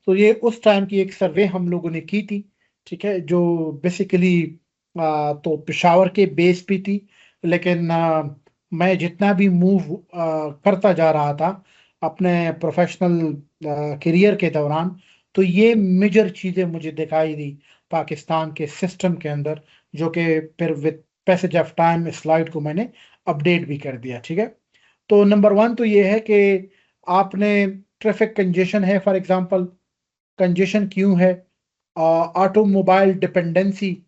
A: तो ये उस टाइम की एक सर्वे हम लोगों ने की थी। ठीक है, जो बेसिकली तो पेशावर के बेस पे थी, लेकिन मैं जितना भी मूव करता जा रहा था अपने प्रोफेशनल करियर के दौरान, तो ये मेजर चीज़ें मुझे दिखाई दी पाकिस्तान के सिस्टम के अंदर, जो कि फिर with passage of time slide को मैंने अपडेट भी कर दिया। ठीक है, तो नंबर 1 तो ये है कि आपने ट्रैफिक कंजेशन है, फॉर एग्जांपल कंजेशन क्यों है, ऑटोमोबाइल डिपेंडेंसी,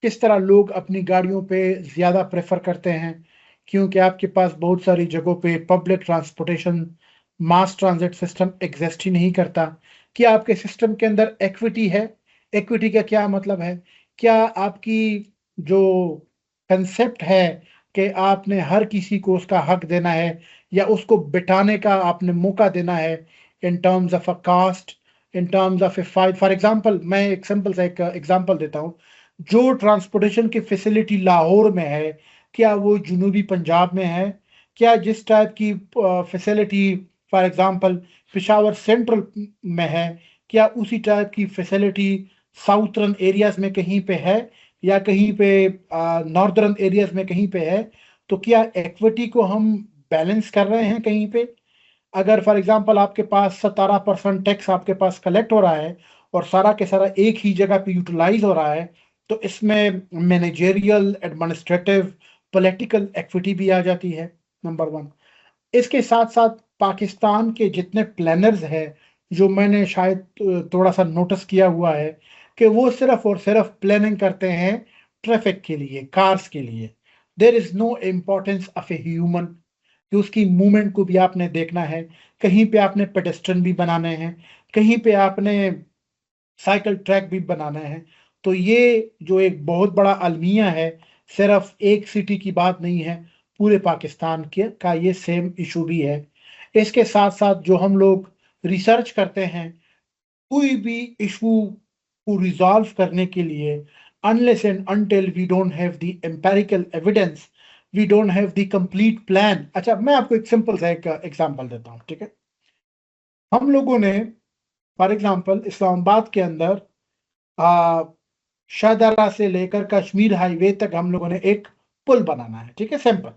A: किस तरह लोग अपनी गाड़ियों पे ज़्यादा प्रेफर करते हैं, क्योंकि आपके पास बहुत सारी जगहों पे public transportation, mass transit system exist ही नहीं करता। क्या आपके सिस्टम के अंदर इक्विटी है? इक्विटी का क्या मतलब है? क्या आपकी जो कंसेप्ट है कि आपने हर किसी को उसका हक देना है या उसको बिठाने का आपने मौका देना है in terms of a cost, in terms of a fight. For example मैं एक सिंपल सा एक एग्जांपल देता हूँ, जो ट्रांसपोर्टेशन की फैसिलिटी लाहौर में है, क्या वो जुनूबी पंजाब में है? क्या जिस टाइप की facility for example Peshawar central में है, क्या उसी टाइप की फैसिलिटी साउथर्न एरियाज में कहीं पे है, या कहीं पे नॉर्दर्न एरियाज में कहीं पे है? तो क्या इक्विटी को हम बैलेंस कर रहे हैं कहीं पे? अगर फॉर एग्जांपल आपके पास 17% टैक्स आपके पास कलेक्ट हो रहा है और सारा के सारा एक ही जगह पे यूटिलाइज हो रहा है, तो इसमें मैनेजेरियल, एडमिनिस्ट्रेटिव, पॉलिटिकल इक्विटी भी आ जाती है, नंबर 1। इसके साथ साथ पाकिस्तान के जितने प्लानर्स हैं, जो मैंने शायद थोड़ा सा नोटिस किया हुआ है, कि वो सिर्फ और सिर्फ प्लानिंग करते हैं ट्रैफिक के लिए, कार्स के लिए। There is no importance of a human, कि उसकी मूवमेंट को भी आपने देखना है। कहीं पे आपने पेडेस्ट्रियन भी बनाने हैं, कहीं पे आपने साइकिल ट्रैक भी बनाना है। तो ये जो एक बहुत बड़ा अलमिया है, सिर्फ एक सिटी की बात नहीं है, पूरे पाकिस्तान के का ये सेम इशू भी है। इसके साथ साथ जो हम लोग रिसर्च करते हैं, कोई भी इशू को रिजॉल्व करने के लिए, unless and until we don't have the empirical evidence, we don't have the complete plan. अच्छा, मैं आपको एक सिंपल सा एक एग्जांपल देता हूँ, ठीक है? हम लोगों ने फॉर एग्जांपल इस्लामाबाद के अंदर शाहदरा से लेकर कश्मीर हाईवे तक हम लोगों ने एक पुल बनाना है, ठीक है, सिंपल।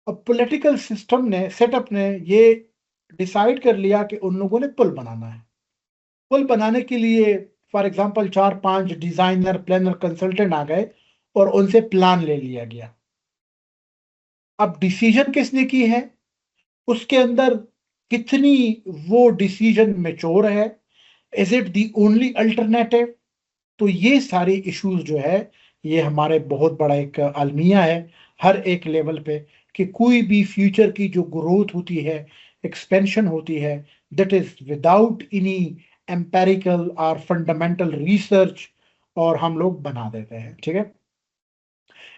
A: अब पॉलिटिकल सिस्टम ने, सेटअप ने ये डिसाइड कर लिया कि उन लोगों ने पुल बनाना है। पुल बनाने के लिए for example 4-5 designer, planner, consultant आ गए और उनसे प्लान ले लिया गया। अब डिसीजन किसने की है, उसके अंदर कितनी वो डिसीजन मैच्योर है, is it the only alternative? तो ये सारे इश्यूज जो है, ये हमारे बहुत बड़ा एक अलमिया है हर एक लेवल पे, कि कोई भी फ्यूचर की जो ग्रोथ होती है, एक्सपेंशन होती है, that is without any empirical और फंडामेंटल रिसर्च, और हम लोग बना देते हैं, ठीक है?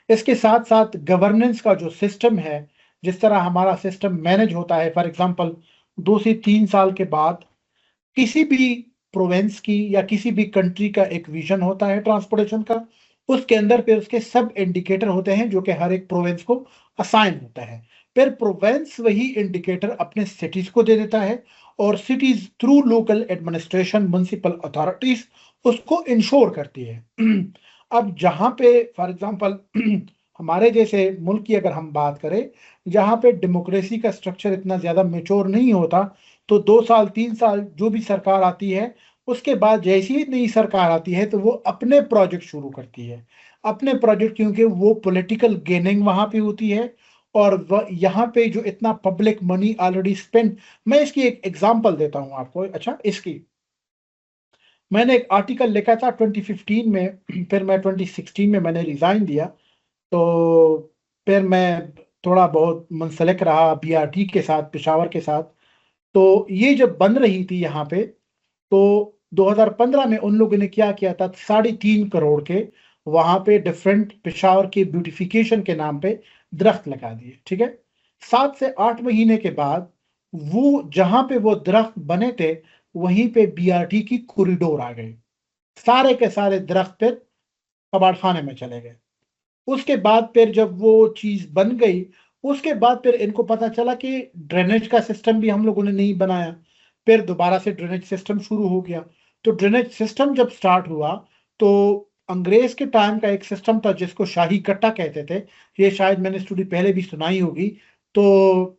A: इसके साथ साथ गवर्नेंस का जो सिस्टम है, जिस तरह हमारा सिस्टम मैनेज होता है, फॉर एग्जांपल 2 से 3 साल के बाद किसी भी प्रोविंस की या किसी भी कंट्री का एक विजन होता है ट्रांसपोर्टेशन का, उसके अंदर फिर उसके सब इंडिकेटर होते हैं जो कि हर एक प्रोविंस को असाइन होता है। फिर प्रोविंस वही इंडिकेटर अपने सिटीज को दे देता है, और cities through local administration, municipal authorities उसको इंश्योर करती है। अब जहां पे फॉर एग्जांपल हमारे जैसे मुल्क की अगर हम बात करें, जहां पे डेमोक्रेसी का स्ट्रक्चर इतना ज्यादा मेच्योर नहीं होता, तो 2 साल 3 साल जो भी सरकार आती है, उसके बाद जैसी ही नई सरकार आती है तो वो अपने प्रोजेक्ट शुरू करती है, अपने प्रोजेक्ट, क्योंकि वो पॉलिटिकल गेनिंग वहां पे होती है। और यहाँ पे जो इतना पब्लिक मनी ऑलरेडी स्पेंड, मैं इसकी एक एग्जांपल देता हूँ आपको। अच्छा, इसकी मैंने एक आर्टिकल लिखा था 2015 में, फिर मैं 2016 में मैंने रिजाइन दिया, तो फिर मैं थोड़ा बहुत मुंसलिक रहा बीआरटी के साथ, पेशावर के साथ। तो ये जब बन रही थी यहाँ पे, तो 2015 में उन लोगों ने क्या किया था, 3.5 करोड़ के वहां पे डिफरेंट पेशावर के ब्यूटिफिकेशन के नाम पे दरख्त लगा दिए, ठीक है? 7 से 8 महीने के बाद वो जहां पे वो दरख्त बने थे, वहीं पे बीआरटी की कॉरिडोर आ गई, सारे के सारे दरख्त फिर कबाड़ खाने में चले गए। उसके बाद फिर जब वो चीज बन गई, उसके बाद फिर इनको पता चला कि ड्रेनेज का सिस्टम भी हम लोगों ने नहीं बनाया। फिर दोबारा से ड्रेनेज सिस्टम शुरू हो गया। तो ड्रेनेज सिस्टम जब स्टार्ट हुआ, तो अंग्रेज के टाइम का एक सिस्टम था जिसको शाही कट्टा कहते थे, ये शायद मैंने स्टोरी पहले भी सुनाई होगी। तो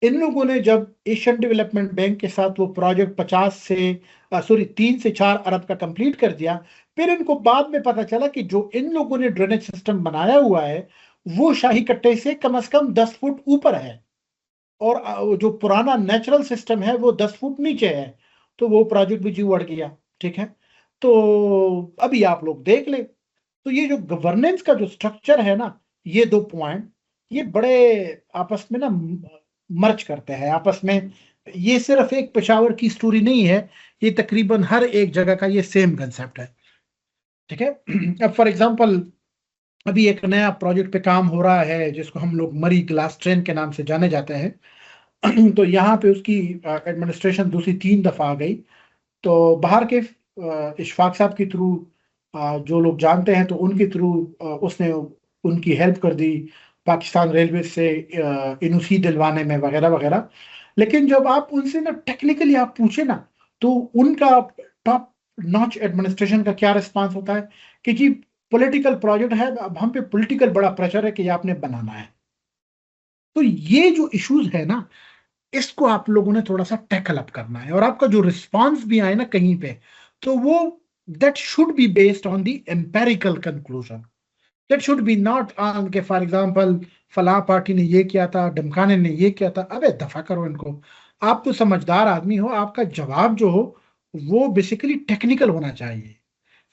A: इन लोगों ने जब एशियन डेवलपमेंट बैंक के साथ वो प्रोजेक्ट 3 से 4 अरब का कंप्लीट कर दिया, फिर इनको बाद में पता चला कि जो इन लोगों ने ड्रेनेज सिस्टम बनाया हुआ है, वो शाही कट्टे से कम 10 फुट ऊपर है, और जो पुराना नेचुरल सिस्टम है वो 10 फुट नीचे है। तो वो प्रोजेक्ट भी जी उड़ गया, ठीक है? तो अभी आप लोग देख ले, तो ये जो गवर्नेंस का जो स्ट्रक्चर है ना, ये 2 पॉइंट ये बड़े आपस में ना मर्ज करते हैं आपस में। ये सिर्फ एक पेशावर की स्टोरी नहीं है, ये तकरीबन हर एक जगह का ये सेम कंसेप्ट है, ठीक है? अब फॉर एग्जांपल अभी एक नया प्रोजेक्ट पे काम हो रहा है जिसको हम लोग मरी ग्लास ट्रेन के नाम से जाने जाते हैं। तो यहाँ पे उसकी एडमिनिस्ट्रेशन दूसरी 3 दफा आ गई। तो बाहर के इशफाक साहब के थ्रू जो लोग जानते हैं तो उनके थ्रू उसने उनकी हेल्प कर दी पाकिस्तान रेलवे से एनओसी दिलवाने में वगैरह वगैरह। लेकिन जब आप उनसे ना टेक्निकली आप पूछे ना तो उनका टॉप नॉच एडमिनिस्ट्रेशन का क्या रिस्पांस होता है कि जी पॉलिटिकल प्रोजेक्ट है, अब हम पे पॉलिटिकल बड़ा प्रेशर है कि ये आपने बनाना है। तो ये जो इश्यूज है ना इसको आप लोगों ने थोड़ा सा टैकल अप करना है, और आपका जो रिस्पांस भी आए ना कहीं पे तो वो that should be based on the empirical conclusion. That should be not on के फॉर एग्जांपल फलां पार्टी ने ये किया था, डमकाने ने ये किया था। अबे दफा करो इनको, आप तो समझदार आदमी हो, आपका जवाब जो हो वो बेसिकली टेक्निकल होना चाहिए।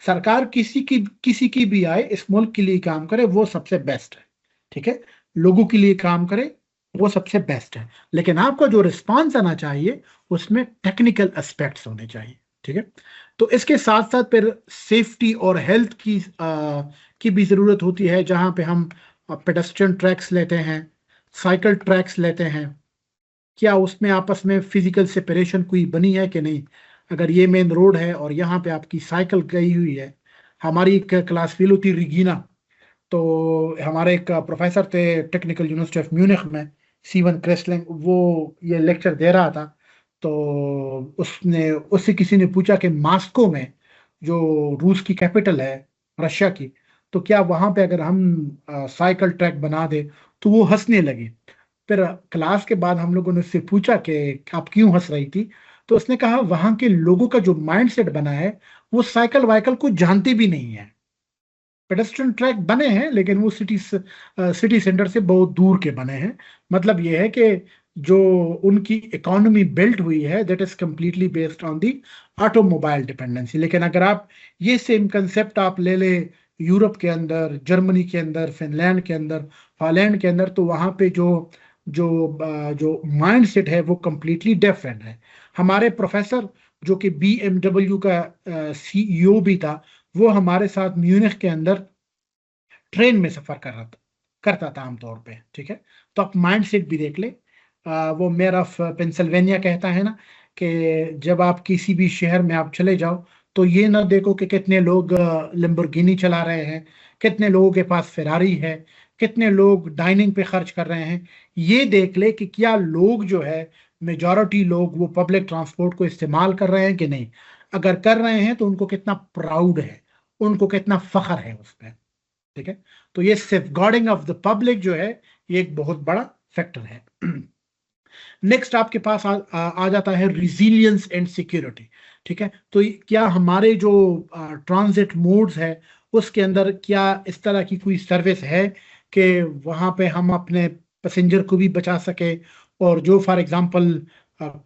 A: सरकार किसी की भी आए इस मुल्क के लिए काम करे वो सबसे बेस्ट है, ठीक है, लोगों के लिए काम करे वो सबसे बेस्ट है, लेकिन आपका जो रिस्पांस आना चाहिए उसमें टेक्निकल एस्पेक्ट्स होने चाहिए, ठीक है। तो इसके साथ साथ फिर सेफ्टी और हेल्थ की भी जरूरत होती है, जहां पे हम पेडेस्ट्रियन ट्रैक्स लेते हैं, साइकिल ट्रैक्स लेते हैं, क्या उसमें आपस में फिजिकल सेपरेशन कोई बनी है कि नहीं। अगर ये मेन रोड है और यहाँ पे आपकी साइकिल गई हुई है, हमारी एक क्लास फेलो थी रिगीना, तो हमारे एक प्रोफेसर थे टेक्निकल यूनिवर्सिटी ऑफ म्यूनिख में, सीवन क्रेस्लिंग, वो ये लेक्चर दे रहा था। तो उससे किसी ने पूछा कि मास्को में जो रूस की कैपिटल है रशिया की, तो क्या वहां पे अगर हम साइकिल ट्रैक बना दे, तो वो हंसने लगी। फिर क्लास के बाद हम लोगों ने उससे पूछा कि आप क्यों हंस रही थी, तो उसने कहा वहां के लोगों का जो माइंडसेट बना है वो साइकिल वाइकल को जानते भी नहीं है। पेडेस्ट्रियन ट्रैक बने हैं लेकिन वो सिटी सेंटर से बहुत दूर के बने हैं। मतलब ये है कि जो उनकी इकोनॉमी बिल्ट हुई है that is completely based on the automobile dependency. लेकिन अगर आप ये सेम कंसेप्ट आप ले ले यूरोप के अंदर, जर्मनी के अंदर, फिनलैंड के अंदर, हॉलैंड के अंदर, तो वहां पे जो माइंड सेट है वो कंप्लीटली डिफरेंट है। हमारे प्रोफेसर जो कि BMW का CEO भी था, वो हमारे साथ म्यूनिख के अंदर ट्रेन में सफर करता था आमतौर पे, ठीक है। तो आप माइंड सेट भी देख ले। वो मेयर ऑफ पेंसिल्वेनिया कहता है ना कि जब आप किसी भी शहर में आप चले जाओ तो ये ना देखो कि कितने लोग लैम्बोर्गिनी चला रहे हैं, कितने लोगों के पास फेरारी है, कितने लोग डाइनिंग पे खर्च कर रहे हैं। ये देख ले कि क्या लोग जो है मेजॉरिटी लोग वो पब्लिक ट्रांसपोर्ट को इस्तेमाल कर रहे हैं कि नहीं। अगर कर रहे हैं तो उनको कितना प्राउड है, उनको कितना फख्र है उस पर, ठीक है। तो ये सेफगार्डिंग ऑफ द पब्लिक जो है ये एक बहुत बड़ा फैक्टर है। नेक्स्ट आपके पास आ जाता है रिजिलियंस एंड सिक्योरिटी, ठीक है। तो क्या हमारे जो ट्रांजिट मोड्स है उसके अंदर क्या इस तरह की कोई सर्विस है कि वहां पे हम अपने पैसेंजर को भी बचा सके, और जो फॉर एग्जांपल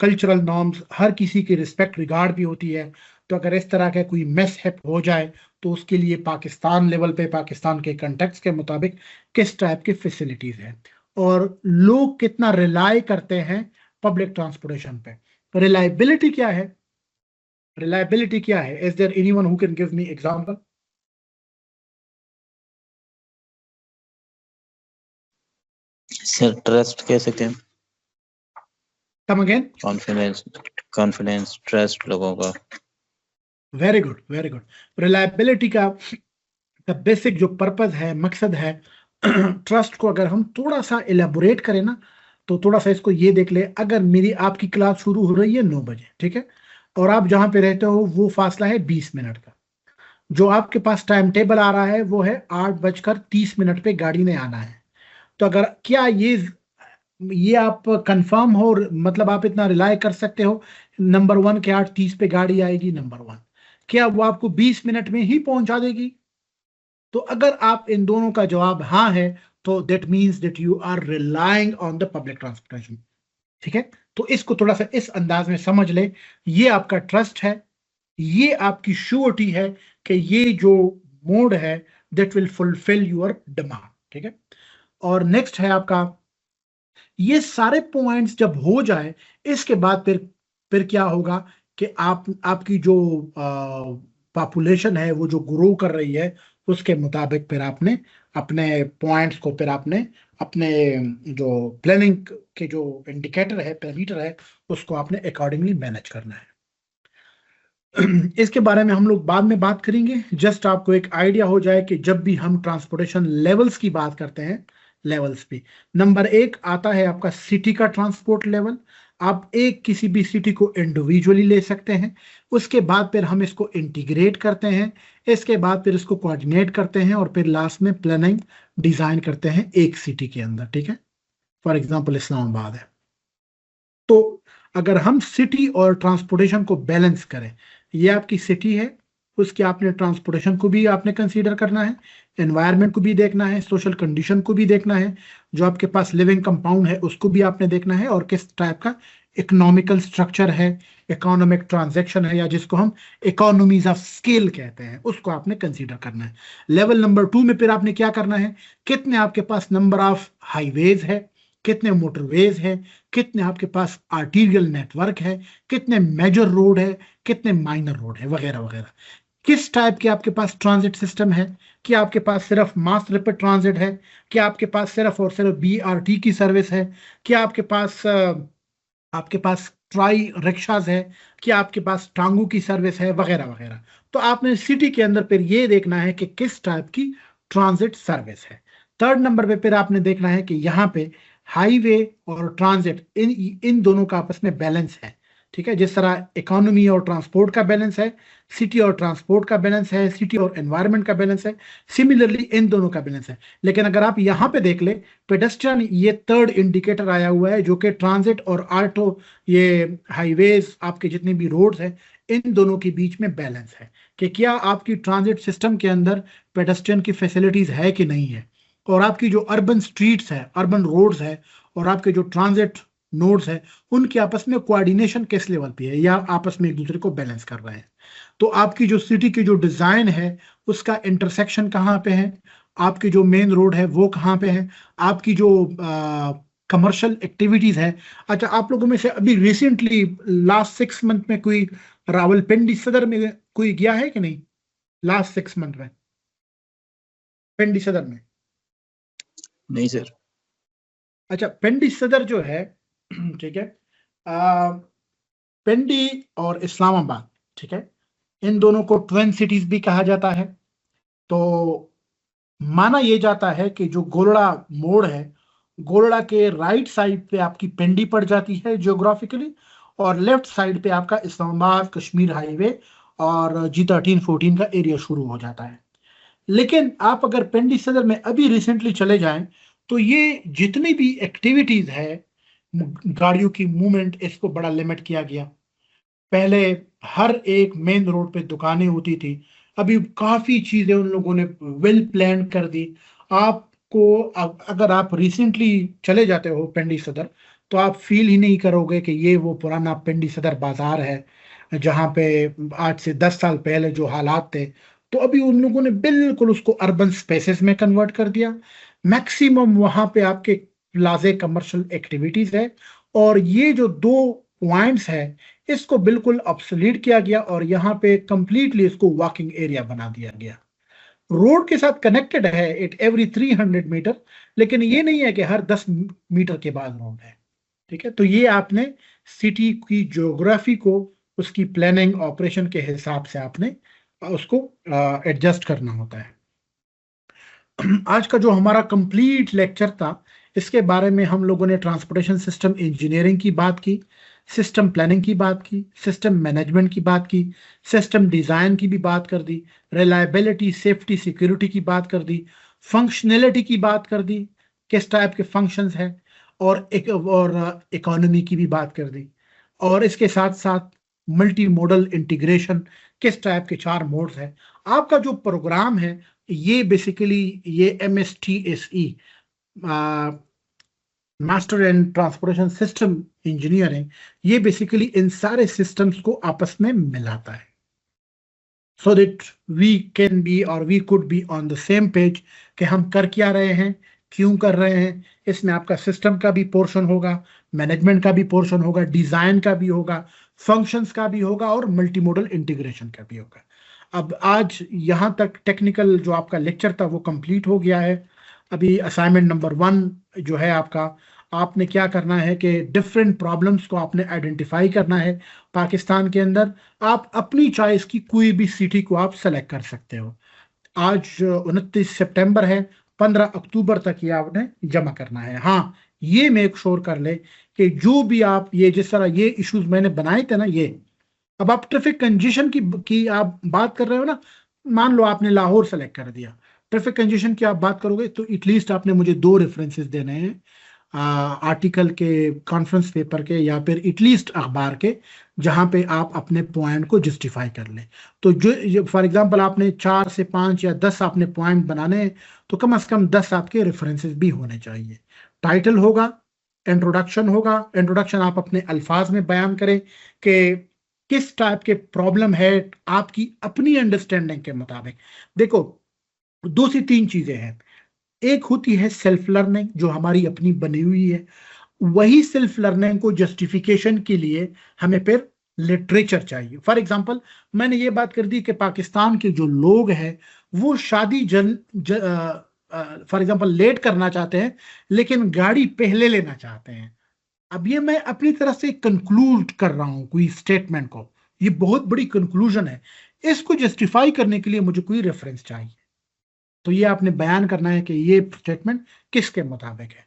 A: कल्चरल नॉर्म्स हर किसी की रिस्पेक्ट रिगार्ड भी होती है। तो अगर इस तरह का कोई मिस हैप हो जाए तो उसके लिए पाकिस्तान लेवल पे, पाकिस्तान के कंटेक्स्ट के मुताबिक किस टाइप की फैसिलिटीज है, और लोग कितना रिलाय करते हैं पब्लिक ट्रांसपोर्टेशन पे। रिलायबिलिटी क्या है, रिलायबिलिटी क्या है? Is there anyone who can give me example?
F: Sir trust कह सकते हैं,
A: कम अगेन।
F: कॉन्फिडेंस ट्रस्ट लोगों का।
A: Very good, very good. Reliability का बेसिक जो पर्पस है, मकसद है ट्रस्ट को अगर हम थोड़ा सा एलेबोरेट करें ना, तो थोड़ा सा इसको ये देख ले। अगर मेरी आपकी क्लास शुरू हो रही है 9 बजे, ठीक है, और आप जहां पे रहते हो वो फासला है 20 मिनट का, जो आपके पास टाइम टेबल आ रहा है वो है 8:30 पे गाड़ी ने आना है। तो अगर क्या ये आप कंफर्म हो, मतलब आप इतना रिलाय कर सकते हो नंबर 1 के 8:30 पे गाड़ी आएगी, नंबर 1, क्या वो आपको 20 मिनट में ही पहुंचा देगी? तो अगर आप इन दोनों का जवाब हाँ है तो that means that you are relying on the public transportation, ठीक है। तो इसको थोड़ा सा इस अंदाज में समझ ले, ये आपका ट्रस्ट है, ये आपकी श्योरिटी है कि ये जो मोड है that will fulfil your demand, ठीक है। और नेक्स्ट है आपका, ये सारे पॉइंट्स जब हो जाए इसके बाद फिर क्या होगा कि आपकी जो पॉपुलेशन है वो जो ग्रो कर रही है उसके मुताबिक फिर आपने अपने पॉइंट्स को, फिर आपने अपने जो प्लानिंग के जो इंडिकेटर है, पैरामीटर है, उसको आपने अकॉर्डिंगली मैनेज करना है। इसके बारे में हम लोग बाद में बात करेंगे। जस्ट आपको एक आइडिया हो जाए कि जब भी हम ट्रांसपोर्टेशन लेवल्स की बात करते हैं, लेवल्स पे नंबर 1 आता है आपका सिटी का ट्रांसपोर्ट लेवल। आप एक किसी भी सिटी को इंडिविजुअली ले सकते हैं, उसके बाद फिर हम इसको इंटीग्रेट करते हैं, इसके बाद फिर इसको कोऑर्डिनेट करते हैं, और फिर लास्ट में प्लानिंग डिजाइन करते हैं एक सिटी के अंदर। ठीक है, फॉर एग्जांपल इस्लामाबाद है, तो अगर हम सिटी और ट्रांसपोर्टेशन को बैलेंस करें, ये आपकी सिटी है, उसके आपने ट्रांसपोर्टेशन को भी आपने कंसीडर करना है, एनवायरनमेंट को भी देखना है, सोशल कंडीशन को भी देखना है, जो आपके पास लिविंग कंपाउंड है उसको भी आपने देखना है, और किस टाइप का इकोनॉमिकल स्ट्रक्चर है, इकोनॉमिक ट्रांजैक्शन है, या जिसको हम इकोनॉमीज ऑफ स्केल कहते हैं, उसको आपने कंसीडर करना है। लेवल नंबर 2 में फिर आपने क्या करना है, कितने आपके पास नंबर ऑफ हाईवेज है, कितने मोटरवेज है, कितने आपके पास आर्टीरियल नेटवर्क है, कितने मेजर रोड है, कितने माइनर रोड है, वगैरह वगैरह। किस टाइप के आपके पास ट्रांजिट सिस्टम है, कि आपके पास सिर्फ मास रैपिड ट्रांजिट है, कि आपके पास सिर्फ और सिर्फ BRT की सर्विस है, कि आपके पास ट्राई रिक्शाज है, कि आपके पास टांगू की सर्विस है, वगैरह वगैरह। तो आपने सिटी के अंदर फिर ये देखना है कि किस टाइप की ट्रांजिट सर्विस है। 3rd नंबर पे फिर आपने देखना है कि यहाँ पे हाईवे और ट्रांजिट इन दोनों का आपस में बैलेंस है। ठीक है, जिस तरह इकोनॉमी और ट्रांसपोर्ट का बैलेंस है, सिटी और ट्रांसपोर्ट का बैलेंस है, सिटी और एनवायरनमेंट का बैलेंस है, सिमिलरली इन दोनों का बैलेंस है। लेकिन अगर आप यहाँ पे देख ले, पेडेस्ट्रियन ये 3rd इंडिकेटर आया हुआ है, जो कि ट्रांजिट और ऑटो, ये हाईवेज आपके जितने भी रोड्स हैं, इन दोनों के बीच में बैलेंस है, कि क्या आपकी ट्रांजिट सिस्टम के अंदर पेडेस्ट्रियन की फैसिलिटीज है कि नहीं है, और आपकी जो अर्बन स्ट्रीट्स है, अर्बन रोड्स है, और आपके जो ट्रांजिट नोड्स है, उनके आपस में कोऑर्डिनेशन किस लेवल पे है, या आपस में एक दूसरे को बैलेंस कर रहे हैं। तो आपकी जो सिटी की जो डिजाइन है, उसका इंटरसेक्शन कहाँ पे है, आपकी जो मेन रोड है वो कहाँ पे है, आपकी जो कमर्शियल एक्टिविटीज है। अच्छा, आप लोगों में से अभी रिसेंटली लास्ट 6 मंथ में कोई रावलपिंडी सदर में कोई गया है कि नहीं? लास्ट 6 मंथ में पिंडी सदर में?
F: नहीं सर।
A: अच्छा, पिंडी सदर जो है, ठीक है, पिंडी और इस्लामाबाद, ठीक है, इन दोनों को ट्विन सिटीज भी कहा जाता है। तो माना यह जाता है कि जो गोलड़ा मोड़ है, गोलड़ा के राइट साइड पे आपकी पिंडी पड़ जाती है जियोग्राफिकली, और लेफ्ट साइड पे आपका इस्लामाबाद कश्मीर हाईवे और G13-14 का एरिया शुरू हो जाता है। लेकिन आप अगर पिंडी सदर में अभी रिसेंटली चले जाएं, तो ये जितनी भी एक्टिविटीज है, गाड़ियों की मूवमेंट, इसको बड़ा लिमिट किया गया। पहले हर एक मेन रोड पे दुकानें होती थी, अभी काफी चीजें उन लोगों ने वेल प्लान कर दी। आपको अगर आप रिसेंटली चले जाते हो पिंडी सदर, तो आप फील ही नहीं करोगे कि ये वो पुराना पिंडी सदर बाजार है, जहाँ पे आज से 10 साल पहले जो हालात थे। तो अभी उन लोगों ने बिल्कुल उसको अर्बन स्पेसेस में कन्वर्ट कर दिया। मैक्सिमम वहां पे आपके प्लाजे कमर्शियल एक्टिविटीज है, और ये जो 2 पॉइंट्स है, इसको बिल्कुल ऑब्सोलीट किया गया, और यहाँ पे कंप्लीटली इसको वॉकिंग एरिया बना दिया गया। रोड के साथ कनेक्टेड है इट एवरी 300 मीटर, लेकिन ये नहीं है कि हर 10 मीटर के बाद रोड है। ठीक है, तो ये आपने सिटी की ज्योग्राफी को, उसकी प्लानिंग ऑपरेशन के हिसाब से आपने उसको एडजस्ट करना होता है। आज का जो हमारा कंप्लीट लेक्चर था, इसके बारे में हम लोगों ने ट्रांसपोर्टेशन सिस्टम इंजीनियरिंग की बात की, सिस्टम प्लानिंग की बात की, सिस्टम मैनेजमेंट की बात की, सिस्टम डिजाइन की भी बात कर दी, रिलायबिलिटी, सेफ्टी, सिक्योरिटी की बात कर दी, फंक्शनैलिटी की बात कर दी, किस टाइप के फंक्शंस है, और इकोनॉमी की भी बात कर दी, और इसके साथ साथ मल्टी मॉडल इंटीग्रेशन, किस टाइप के 4 मोड्स है। आपका जो प्रोग्राम है, ये बेसिकली ये MSTSE master and transportation system engineering, ये बेसिकली इन सारे सिस्टम्स को आपस में मिलाता है, so that we can be और we could be on the same page कि हम कर क्या रहे हैं, क्यों कर रहे हैं। इसमें आपका सिस्टम का भी पोर्शन होगा, मैनेजमेंट का भी पोर्शन होगा, डिजाइन का भी होगा, फंक्शंस का भी होगा, और मल्टीमोडल इंटीग्रेशन का भी होगा। अब आज यहाँ तक टेक्निकल जो आपका लेक्चर था वो कंप्लीट हो गया है। अभी असाइनमेंट नंबर 1 जो है आपका, आपने क्या करना है कि डिफरेंट प्रॉब्लम्स को आपने आइडेंटिफाई करना है पाकिस्तान के अंदर। आप अपनी चॉइस की कोई भी सिटी को आप सेलेक्ट कर सकते हो। आज 29 सितंबर है, 15 अक्टूबर तक ये आपने जमा करना है। हाँ, ये मेक श्योर कर ले कि जो भी आप ये जिस तरह ये इश्यूज मैंने बनाए थे ना, ये अब आप ट्रैफिक कंजेशन की आप बात कर रहे हो ना, मान लो आपने लाहौर सेलेक्ट कर दिया, ट्रैफिक कंजेशन की आप बात करोगे तो एटलीस्ट आपने मुझे 2 रेफरेंसेस देने हैं, आर्टिकल के, कॉन्फ्रेंस पेपर के, या फिर एटलीस्ट अखबार के, जहां पे आप अपने पॉइंट को जस्टिफाई कर लें। तो जो फॉर एग्जांपल आपने 4 से 5 या 10 आपने पॉइंट बनाने हैं, तो कम से कम 10 आपके रेफरेंसेस भी होने चाहिए। टाइटल होगा, इंट्रोडक्शन होगा, इंट्रोडक्शन आप अपने अल्फाज में बयान करें कि किस टाइप के प्रॉब्लम है आपकी अपनी अंडरस्टैंडिंग के मुताबिक। देखो, 2 से 3 चीजें हैं। एक होती है सेल्फ लर्निंग जो हमारी अपनी बनी हुई है, वही सेल्फ लर्निंग को जस्टिफिकेशन के लिए हमें फिर लिटरेचर चाहिए। फॉर एग्जांपल, मैंने ये बात कर दी कि पाकिस्तान के जो लोग हैं वो शादी फॉर एग्जांपल लेट करना चाहते हैं, लेकिन गाड़ी पहले लेना चाहते हैं। अब ये मैं अपनी तरफ से कंक्लूड कर रहा हूं कोई स्टेटमेंट को, ये बहुत बड़ी कंक्लूजन है। इसको जस्टिफाई करने के लिए मुझे कोई रेफरेंस चाहिए, तो ये आपने बयान करना है कि ये स्टेटमेंट किसके मुताबिक है।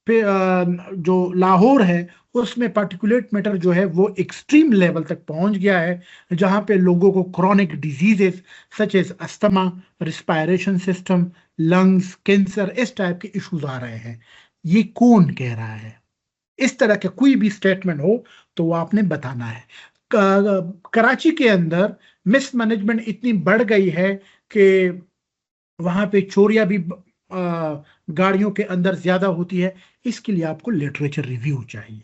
A: फिर जो लाहौर है उसमें पार्टिकुलेट मैटर जो है वो एक्सट्रीम लेवल तक पहुंच गया है, जहां पे लोगों को chronic diseases such as asthma, respiration system, lungs, cancer, इस टाइप के इश्यूज आ रहे हैं। ये कौन कह रहा है? इस तरह का कोई भी स्टेटमेंट हो तो वो आपने बताना है। कराची के अंदर मिसमैनेजमेंट इतनी बढ़ गई है कि वहां पे चोरियां भी गाड़ियों के अंदर ज्यादा होती है। इसके लिए आपको लिटरेचर रिव्यू चाहिए,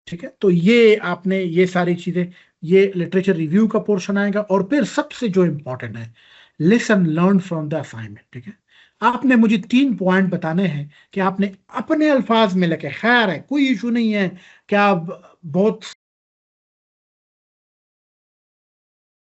A: ठीक है? तो ये आपने ये सारी चीजें, ये लिटरेचर रिव्यू का पोर्शन आएगा। और फिर सबसे जो इंपॉर्टेंट है, lesson learn from the assignment, ठीक है? आपने मुझे 3 पॉइंट बताने हैं कि आपने अपने अल्फाज में लिखे। खैर है, कोई इशू नहीं है कि आप बहुत